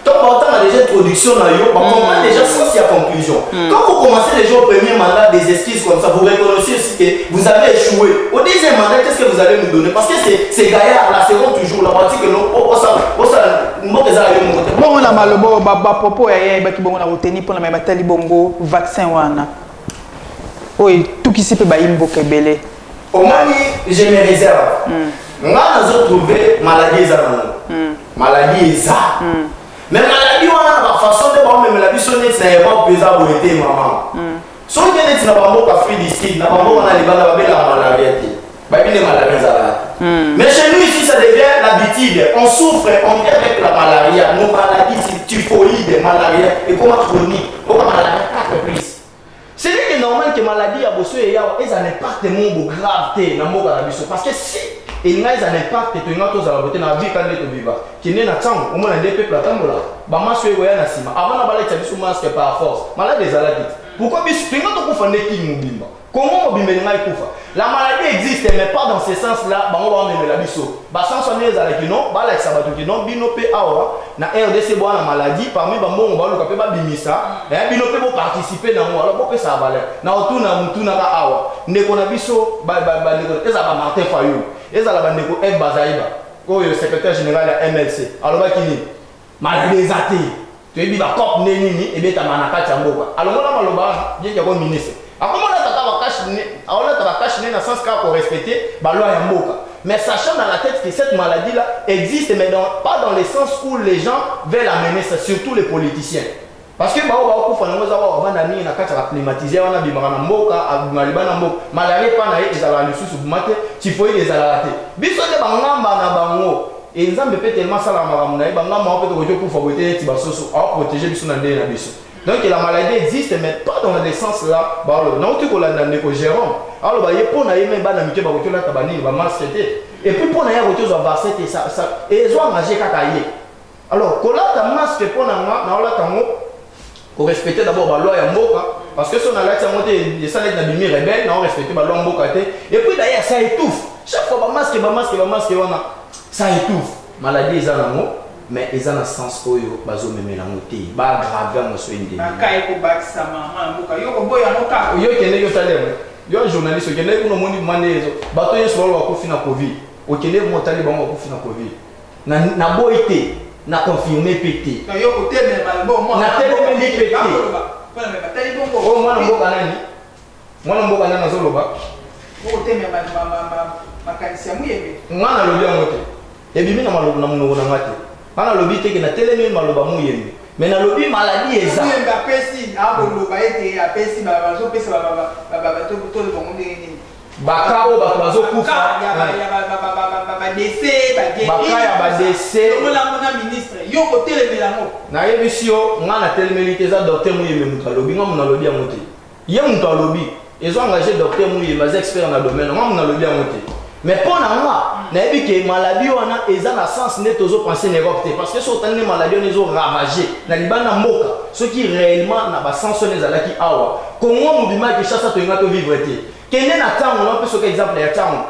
Speaker 2: Donc on a déjà introduction, on déjà sans la conclusion. Quand vous commencez déjà au premier mandat des esquisses comme ça, vous reconnaissez aussi que vous avez échoué. Au deuxième mandat, qu'est-ce que vous allez nous donner? Parce que c'est gaillard, là, c'est toujours la partie que nous,
Speaker 1: bon, on a malobo, propos, on a retenu pour la même bongo, vaccin wana. Oui, tout qui s'est fait baïmbo kebele.
Speaker 2: Au moins, je me réserve. On a trouvé maladie maladie mais maladie on a la façon de voir même la vie sonner c'est pas pesant pour être maman. Si on vient d'être maman pas fruit d'ici, na maman on a les balles la maladie. Bah bien les maladies mais chez nous ici ça devient l'habitude. On souffre, on vient avec la malaria, nos maladies typhoïde, malaria et comment chronique, comment maladie 4 plus. C'est normal que maladie a besoin et un impact mon gravité dans mon parce que si il y a un impact tu as tous à la beauté dans la vie quand tu vivre qui n'est pas tant au moins des peuples attendent là bah moi je suis ouais na sima avant la balai tu as masque par force malade des maladies pourquoi bis tu n'as pas fait qui mobimba comment mobimba ngai kufa la maladie existe mais pas dans ce sens là bah on va même la biso bah sans soigner les alaki non bah la sabato qui non bino pe awa na RDC bois la maladie parmi bah bon on va le capé bah bimisa et bino pe pour participer dans moi alors pourquoi ça valeur na autour na mutu na ka awa ndeko na biso bah ndeko eza ba Martin Fayou eza la bandeko F Bazaiba le secrétaire général à MLC alors bah kini maladie ezate tu es dit bah cop neni et bien ta manaka tsamboka alors moi la maloba bien qu'il y a un ministre comment on a caché dans le sens qu'on respecter la loi et Mboka. Mais sachant dans la tête que cette maladie-là existe, mais pas dans le sens où les gens veulent amener ça, surtout les politiciens. Parce que avant de climatiser, on a dit malaria pas naïe, ils allaient sous maté, typhoïde, ils allaient rater. Biso de bangamba na bango. Et ils ont tellement ça la maramuna, bangamba on peut pour favoriser tibasoso, à protéger biso na ndé na biso. Donc la maladie existe, mais pas dans le sens là. Non, tu as un Jérôme. Alors, il y a pour naïe même ban amitié, il y a tabani, il va mal traiter. Et puis pour naïe retour à vaccin et ça et ils ont mangé kakaye. Alors, quand la masque pour na la tango, pour respecter d'abord la loi et Mboka, parce que si on a là ça monter des salles de bimi rebelle, on respecte la loi Mboka et puis d'ailleurs ça étouffe. Chaque fois masque, ça étouffe. Maladie est en amour. Mais ils ont un sens où ils ont même la montée. Ils ont grave dans ce indé. Ils ont un journaliste qui a dit que les gens ont demandé bateau sur le Covid.
Speaker 4: okende motali bango ko fina Covid na boité na confirmé pété
Speaker 1: na yo côté mais malbo moi
Speaker 4: na télémeli pété
Speaker 1: voilà mais batali bongo
Speaker 4: oh mwana mboka nani azoloba
Speaker 1: côté mais ma kanisi ya muyembe
Speaker 4: mwana lobi yango te ebimi na maloba na monoko na ngate mwana lobi te ke na télémeli maloba muyembe mais na lobi maladie eza
Speaker 1: muyembe apesi aboloba ete apesi bazopesa bato bongo ndenge nini
Speaker 4: baka oyo bato bazokufa baka ya badese
Speaker 1: olamona ministre yo kotelemela ngo
Speaker 4: nayebisi yo nga na telemeli te eza docteur muyembe moto alobi nga mona alobi yango te ye moto alobi ezo engagé docteur muyembe aza expert na domaine nga mona alobi yango te mais mpo na nga nayebi ke maladie wana eza na sens nde tozopense na Europe te parce que so otali nde maladie wana ezoravage na libanda mboka soki réellement na basens wana ezalaki awa kongo mobima ya Kinshasa toyenga tovivre te kende na ntango na mpe soki exemple ya ntango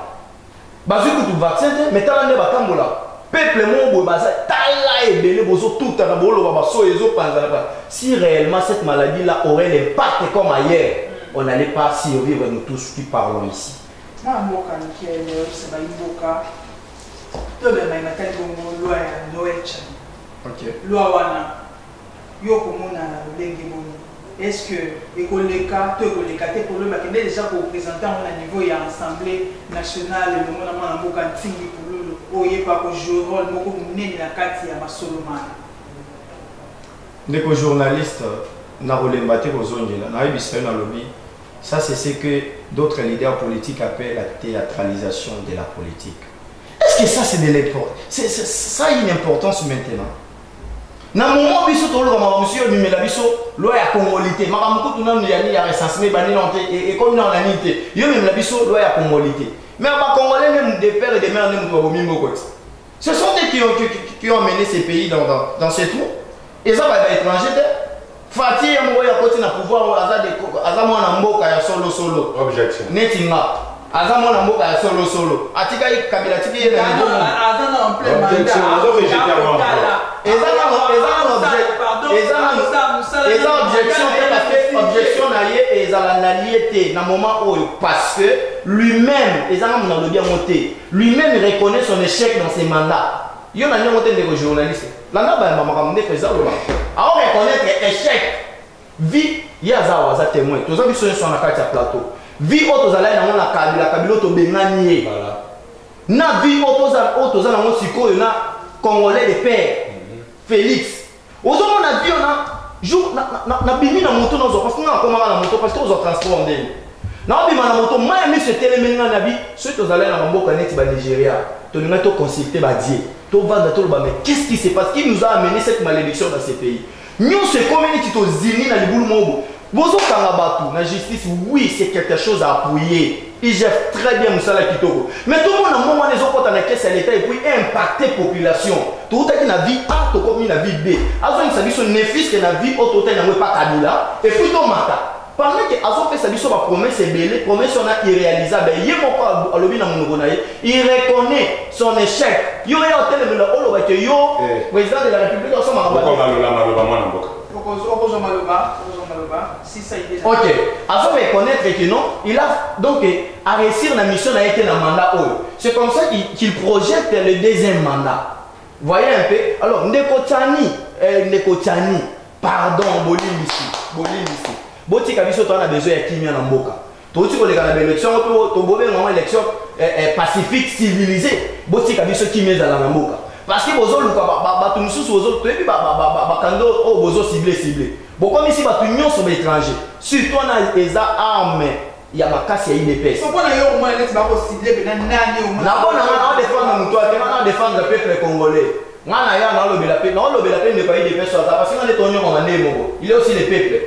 Speaker 4: bazwi kutu vaccin te mais tala nde batambola peuple moko boye baza tala ebele bozotutana boloba baso ezopanzana si réellement cette maladie là aurait l'impact comme ailleurs on n'allait pas survivre nous tous qui parlons ici
Speaker 1: na mboka nikele se bayimboka to be mai matali bongo loi ya Noecha
Speaker 4: OK
Speaker 1: loi wana yo komona na lolenge bongo est-ce que ekoleka to ekoleka te problème akende déjà ko présenter au niveau ya assemblée nationale le mona mwana mboka ntingi kululu oye pa ko jouer rôle moko munene na kati ya masolomana
Speaker 4: ndeko journaliste na rolemba te kozongela na yebisa na lobby. Ça, c'est ce que d'autres leaders politiques appellent la théâtralisation de la politique. Est-ce que ça, c'est de l'importance? Ça a une importance maintenant. Na moment biso to lo monsieur bimela biso loi ya congolité makamoko tuna ndiyani ya recensement bani nonte et comme na nité yo bimela biso loi ya congolité mais ba congolais même des pères et des mères ne mo bimbo côté. Ce sont eux qui ont mené ces pays dans ces trous. Et ça va être étranger. Fati ya mboya koti na pouvoir aza mwana mboka ya solo
Speaker 3: objection
Speaker 4: netinga aza mwana mboka ya solo atika kabila tiki ye na
Speaker 1: aza na en plein mandat
Speaker 3: objection
Speaker 4: objection na ye ezala na liete na moment oyo parce que lui-même ezanga mona lobi monté lui-même reconnaît son échec dans ses mandats yo na nyomote ndeko journaliste langa ba mama kamne président loba a reconnaître échec vie yaza waza témoin toza biso so na kati ya plateau vie otozala na mona kabila to bengani ye
Speaker 3: voilà
Speaker 4: na vie otoza na mo sikoyo na congolais de père Félix ozomona vie na jour na bimi na moto na zo parce que na komaka na moto parce que ozo transport ndeni na bima na moto mai mi se telemenga na bi so tozala na mboka neti ba Nigeria to linga to consulter ba die to vanda to ba mais qu'est-ce qui se passe qui nous a amené cette malédiction dans ces pays nous se community to zini na libulu mobo bozo kanga batu na justice oui c'est quelque chose à appuyer il gère très bien musala kitoko mais tout le monde a moment les autres na caisse à l'état et puis impacter population tout à na vie A to comme na vie B azo une sabiso néfice que na vie auto na pas kabila et puis to mata pendant que azo fait sabiso ba promesse belé promesse on a irréalisable yé moko alobi na monoko na il reconnaît son échec yo ya hôtel me lo ba que yo président de la république on s'en
Speaker 3: maloba mwana mboka
Speaker 1: si ça idée
Speaker 4: OK avant de reconnaître que non il a donc à réussir la mission a été dans mandat haut c'est comme ça qu'il projette le deuxième mandat voyez un peu alors Ndeko Tchani pardon Bolimisi botika biso to na besoin ya kimia na mboka toti ko lekana élection to bobe ngoma élection pacifique civilisée botika biso kimia za na mboka parce que bozo luka ba tu mususu bozo to ebi ba kando o bozo ciblé boko misi ba tu nyonso ba étranger surtout na eza arme ya makasi ya IDPS
Speaker 1: so bona yo mo net ba ko ciblé bena nani o
Speaker 4: na bona na défendre muto ate na défendre le peuple congolais ngana ya na lobela pe ne pas IDPS so parce que on est tonyo ko mane moko il est aussi le peuple.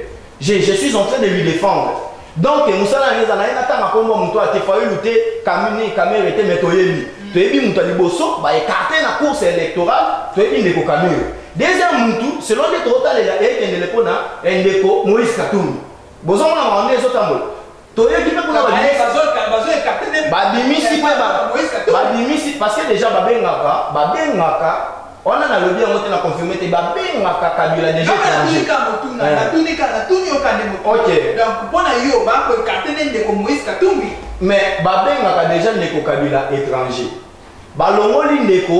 Speaker 4: Je suis en train de lui défendre. Donc, Moussala Nezana, il attend à comment mon toit a fallu lutter, caméra était métoyéli. Tu es bien Mouta Liboso, bah écarté la course électorale, tu es bien Neko Caméra. Deuxième Moutou, selon les total, il y a un dépôt, un dépôt, Moïse Katoum. Boson, on a rendu les autres mots. Tu es bien pour la Babimisi, parce que déjà, Babengaka, on a le bien on a confirmé que Babengaka Kabila déjà étranger. OK.
Speaker 1: Donc pour yo ba ko écarter Ndeko Moïse Katumbi.
Speaker 4: Mais Babengaka déjà Ndeko Kabila étranger. balongoli ndeko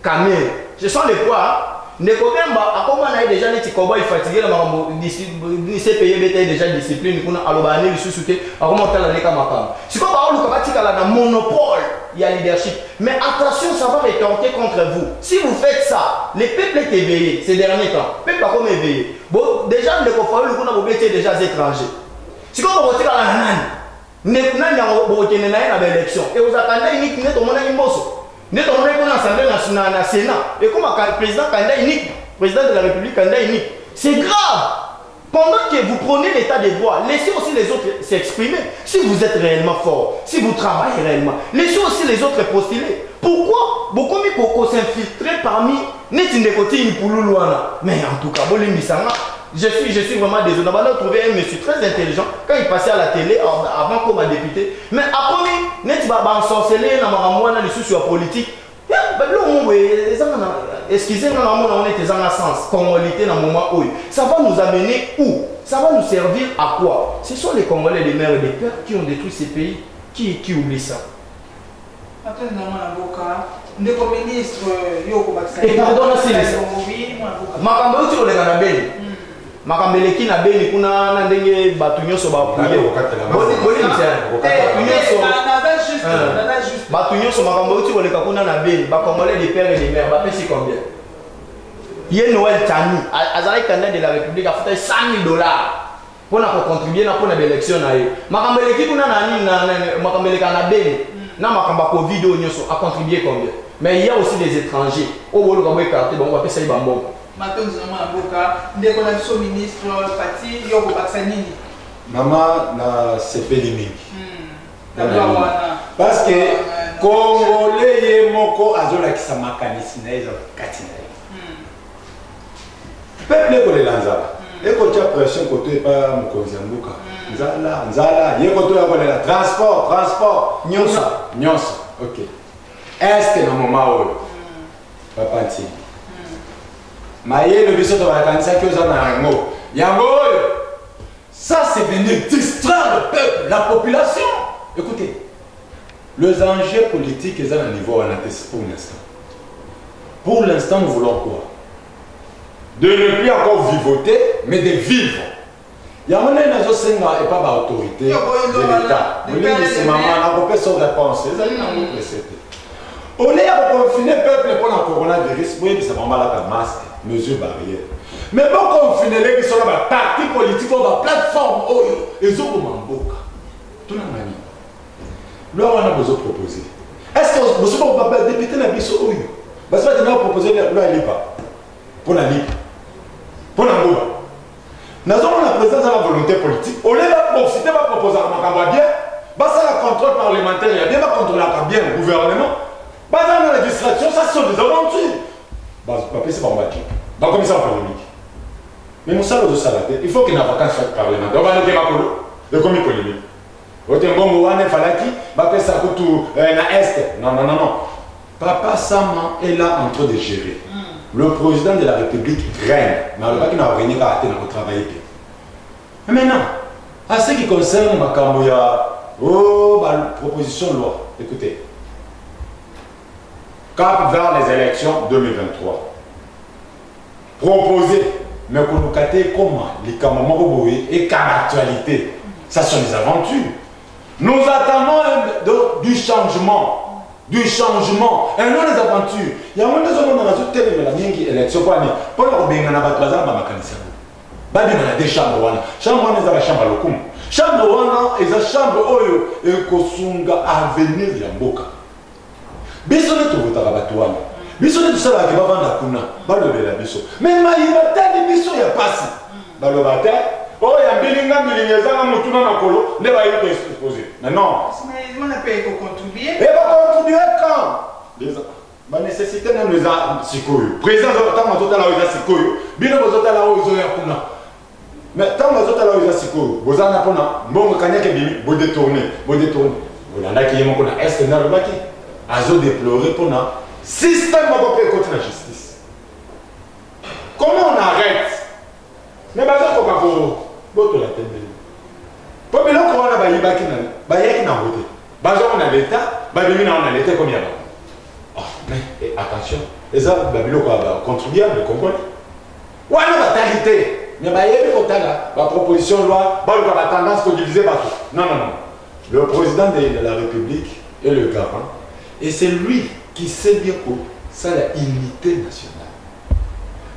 Speaker 4: Kamel. Ce sont les poids. Ndeko Kemba a comment on a déjà les cowboys fatigués la mambo CPI était déjà discipline kuna alobani le sous-souté a comment on a les kamakam. C'est comme par le kabatika la monopole, il y a leadership. Mais attention, ça va rétorquer contre vous. Si vous faites ça, les peuples étaient éveillés ces derniers temps. Peuple a comme éveillé. Bon, déjà ndeko Faulu kuna bobete déjà étrangers. C'est comme on retire la nani. Ndeko nani a botene na élection et aux attendez unique net au monde imboso. Nous sommes en Assemblée nationale, au Sénat, et comme le président candidat unique, président de la République candidat unique, c'est grave. Pendant que vous prenez l'état des droits, laissez aussi les autres s'exprimer. Si vous êtes réellement fort, si vous travaillez réellement, laissez aussi les autres postuler. Pourquoi beaucoup de s'infiltrer parmi les Tindekoti Pouloulouana. Mais en tout cas, je suis vraiment désolé. On a trouvé un monsieur très intelligent quand il passait à la télé avant comme député. Mais après, net va ensorceler dans ma sur politique. Excusez-moi, on est en sens, congolais dans le moment où ça va nous amener où? Ça va nous servir à quoi? Ce sont les Congolais, les mères et les pères qui ont détruit ces pays. Qui oublie ça?
Speaker 1: Ministre,
Speaker 4: et pardon, c'est Makambo, tu le Beni. Makambeleki na Beni kuna na ndenge batu nyoso ba puye. Batu nyoso makambo tu le kakuna na Beni, ba Congolais des pères et des mères, ba pesi combien? Yé Noël Tani, azali candidat de la République a fait $100,000 pour contribuer pour l'élection na ye. Makambeleki kuna na nini na makambeleka na Beni. Na makamba Covid nyoso a contribué combien? Mais il y a aussi des étrangers. Au bolo ka carte bon va pesa ibambo.
Speaker 1: Ministre Pati Yoko Baksanini.
Speaker 3: Maman na sepeli mingi. Parce que Congolais ye moko azola ki sa makanisi na ezo katina. Peuple ko le lanzala. Et ko tia pression côté pas mokonzi mbuka. Nzala ye ko to ya ko le transport nyonso. OK. Est na moment où papa nti Maïe, le biseau de la canisa qui est en Yango. Yango, ça c'est venu distraire le peuple, la population. Écoutez, les enjeux politiques sont à un niveau anathésique pour l'instant. Pour l'instant, nous voulons quoi? De ne plus encore vivoter, mais de vivre. Il y a un moment et pas d'autorité de l'État. C'est maman, on a pas son réponse. On est à confiner le peuple pour le coronavirus. Oui, c'est vraiment la masque. Mesures barrières. Mais bon, confiner les qui sont là, parti politique, la plateforme, ils ont commencé. Tout le monde. Là, on a besoin de proposer. Est-ce que vous ne pouvez pas députer la biso? Parce que nous avons proposé la LIPA. Pour la LIPA. Pour la LIPA. Nous avons la présidence de la volonté politique. On va profiter, va proposer à ma bien. Ça, la contrôle parlementaire, il y a bien, va contrôler bien le gouvernement. Dans la distraction, ça sont des aventures. C'est pas moi qui. La commission polémique. Mais nous savons il faut qu'il y ait une vacance parlementaire. On va noter le comité polémique. On va dire que Falaki va faire ça pour tout est. Non. Papa Sama est là en train de gérer. Le président de la République règne. Mais on ne va pas régner qu'à travailler. Mais maintenant, à ce qui concerne ma proposition de loi, écoutez. Cap vers les élections 2023. Proposer, mais qu'on nous cate comment les Kamamabo et comme actualité. Ça sont des aventures. Nous attendons du changement. Et non des aventures. Il y a un moment dans la élection. Pour leur bien, on a des chambres. Chambre et Kosunga avenir Yamboka. Bisone to votaka bato wana. Bisone to sala ke bavanda kuna. Balobela biso. Mais mayiba tani biso ya pasi. Baloba te. Oh ya bilinga ezanga mutuna na kolo nde ba yiko exposer. Mais non.
Speaker 1: Mais on a payé pour contribuer.
Speaker 3: Et va contribuer quand? Ma nécessité na nous a sikoyo. Président tant mazota la oza sikoyo. Bino mazota la ozo ya kuna. Mais tant mazota la oza sikoyo. Bozana pona mbongo kanyake bimi bo détourner. Bolanda ki yemo kuna est na lobaki. Azo déplorer pour un système contre la justice. Comment on arrête? Mais pas ça pour la tête. Pour que l'on a l'État, on a l'État comme il y a. Mais attention, les gens ont contribué le Congolais. Ouais, non, la qualité. Mais il y a la proposition de loi, la tendance pour diviser partout. Non, non, non. Le président de la République est le garant. Et c'est lui qui sait bien que c'est la unité nationale.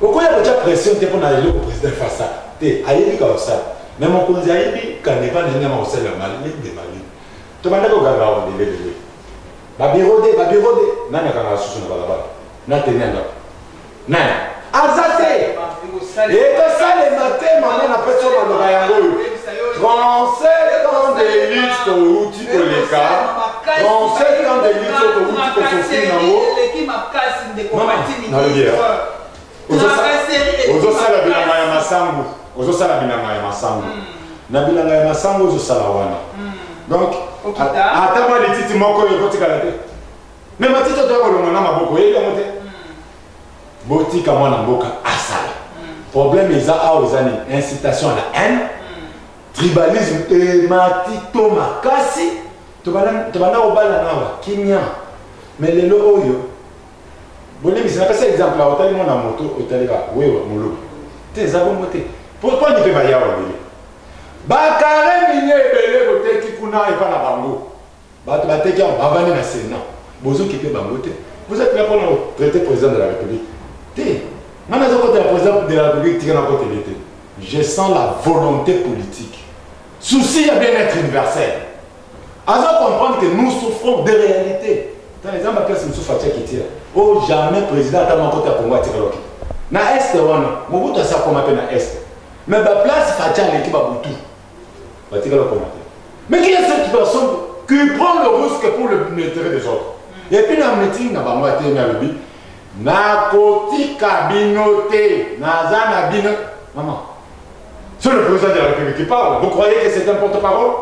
Speaker 3: Pourquoi il y a déjà pression pour aller au président face à ça? Aïe, comme ça. Mais mon conseil, quand il va venir au sein de la Mali, des Mali. Tu vas dire au gars, on est levé. Babirode, n'a pas de sous sur la balabala. N'a pas de n'a. Azate! Et que ça, les matins, maintenant, on appelle ça dans le Rayango. 37 ans de lutte sur l'outil pour les cas. 37 ans de lutte sur l'outil pour sortir dans l'eau. Non, non, ozosala bilanga ya masango ozosala bilanga ya masango na bilanga ya masango ozosala wana donc ata mwa lititi moko ekotikala te me matiti otokolonga na maboko yebi yango te botika mwana mboka asala problème eza awa eza nini incitation à la haine tribalisme ematito makasi tobanda kobala nawa kimia mais lelo oyo bonne mise na pesa exemple la hôtel mon moto hôtel ka wewe mulu te zabo moté pourquoi ni pe ba yawa bele ba kare minye bele bote ki kuna et pas na bango ba to bateki en bavani na sénat bozo ki pe bango te vous êtes là pour le traité président de la République te mana zo côté président de la République tika na côté l'été je sens la volonté politique souci à bien-être universel à comprendre que nous souffrons de réalité. Dans les gens qui sont souffrants qui tirent. Oh, jamais président a côté à Congo à tirer l'autre. Na est wana, Mobutu a ça comme appelle na est. Mais la place Fatia l'équipe à Boutou. Va tirer l'autre. Mais qui est cette personne qui prend le risque pour l'intérêt des autres? Et puis dans le meeting, na bango té na lobi. Na koti kabinoté, na zana bino. Maman. C'est le président de la République qui parle. Vous croyez que c'est un porte-parole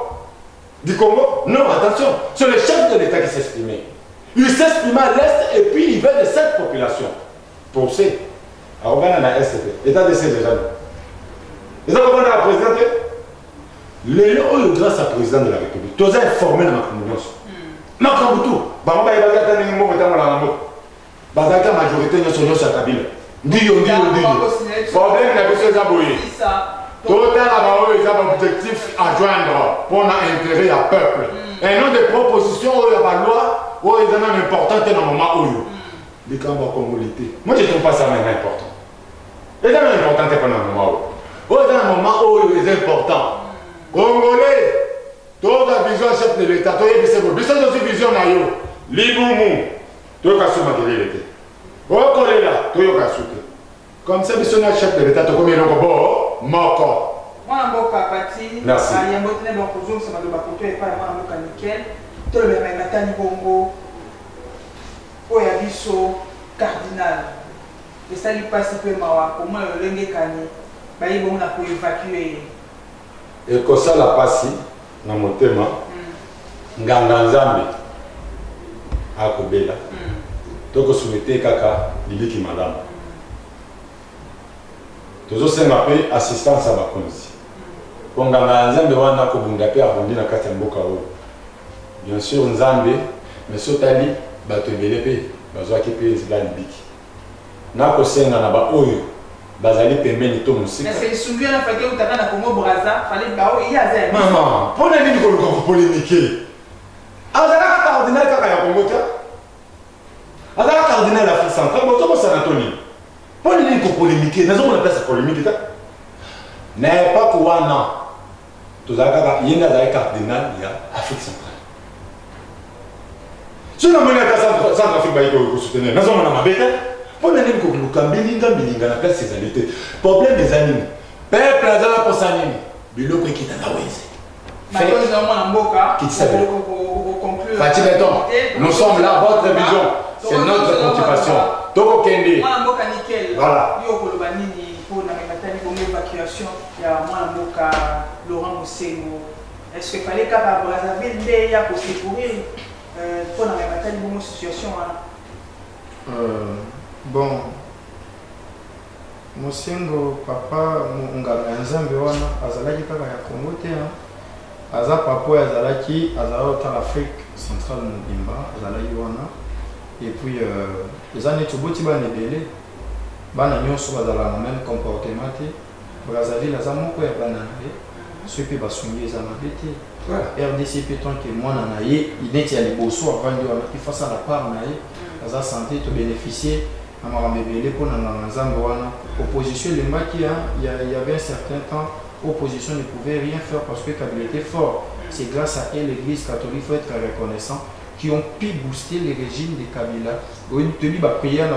Speaker 3: du Congo? Non, attention. C'est le chef de l'État qui s'exprimait. Il s'exprime à l'Est et puis il veut de cette population. Pour ce, alors on va dans l'Est, État de ces gens. Et ça, comment on a la présidente? Les gens, grâce à président de la République, tous informés de ma communauté. Ma communauté, bah on va y aller à la majorité de la Kabila. Dio. Problème, la question est abouillée. Total a un objectif à joindre pour un intérêt à peuple. Et non des propositions où il y a la loi, où il y a un important dans le moment où il y a des congolais. Moi je ne trouve pas ça même important. Il y a un important pendant le moment où. Il y a un moment où il est important. Congolais, toute la vision chef de l'État, tu as dit c'est aussi vision naïo. Liboumou, tu as cassé ma télé. Au là, tu as cassé. Comme ça, vision chef de l'État, tu as combien de temps? Moko.
Speaker 1: Moi, mboka pati.
Speaker 3: Merci.
Speaker 1: Il y a un autre niveau pour zoom, ça m'a donné bakoto et pas moi mboka nickel. Tout le même matani bongo. Oyabiso cardinal. Et ça lui passe peu mawa. Comment le lenge kani? Bah il bon on a pour évacuer.
Speaker 3: Et que ça la passe na motema. Nganga nzambe. Akobela. Toko souhaiter kaka libiki madame. Tozosenga pe assistance à bakonzi. Ponganga nzambe wana ko bunda pe abondi na kati ya mboka oyo. Bien sûr nzambe mais sotali bato ebele pe bazwaki pe zila libiki. Na ko senga na ba oyo bazali pembeni to musika.
Speaker 1: Mais c'est souviens la fake utaka na Congo Brazza, fallait ba o iya za.
Speaker 3: Maman, pona nini ko luka polémiquer? Azala cardinal kaka ya Congo ta. Azala cardinal Afrique centrale, boto ko San Antonio. Pour les lignes polémiques, nous avons la place polémique. N'est pas pour un an. Tout à il y a un cardinal, il y a Afrique centrale. Si nous avons un Centrafrique pour soutenir, nous avons un bête. Pour les lignes polémiques, la place c'estalité. Problème des animaux. Peuple a la pour s'animer. Bilo qui est dans la Ouest. Fatih Béton, nous sommes là, votre vision. C'est notre préoccupation. Toko Kende. Voilà.
Speaker 1: Évacuation. Il y a moi Laurent Moussengo. Est-ce qu'il fallait qu'à Brazzaville, il y a pour secourir pour la même situation?
Speaker 2: Bon. Moussengo, papa, Nganga Nzambe wana, azalaki kaka ya Congo te. Aza papa azalaki, azalaki dans l'Afrique centrale Mobimba, azalaki wana.
Speaker 4: et puis les années tout beau tiba nebele bana nyonso bazala na même comportement te Brazzaville aza moko ya bana na ye ceux pe basungi eza mabe te RDC pe tant que moi na ye ineti ya liboso avant ndio wana face à la part na ye aza santé to bénéficier à makambo ebele mpona nganga nzambe wana opposition elembaki il y avait un certain temps opposition ne pouvait rien faire parce que Kabila était fort. C'est grâce à elle, l'église catholique, il faut être reconnaissant, qui ont pu booster le régime de Kabila. Oui, tu dis, prière,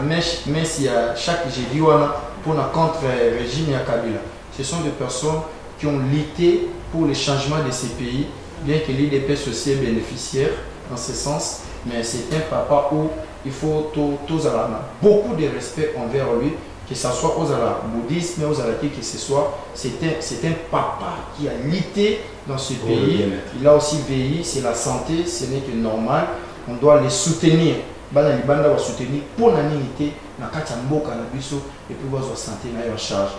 Speaker 4: mais s'il y a chaque jeudi pour le contre-régime de Kabila. Ce sont des personnes qui ont lutté pour le changement de ces pays, bien que l'IDPS aussi est bénéficiaire dans ce sens, mais c'est un papa où il faut tous avoir beaucoup de respect envers lui, que ce soit aux bouddhistes, mais aux athées, que ce soit, c'est un papa qui a lutté dans ce pays. Il a aussi veillé, c'est la santé, ce n'est que normal. On doit les soutenir. Bana libanda va soutenir pour la dignité, na kati mboka na biso et puis votre santé na en charge.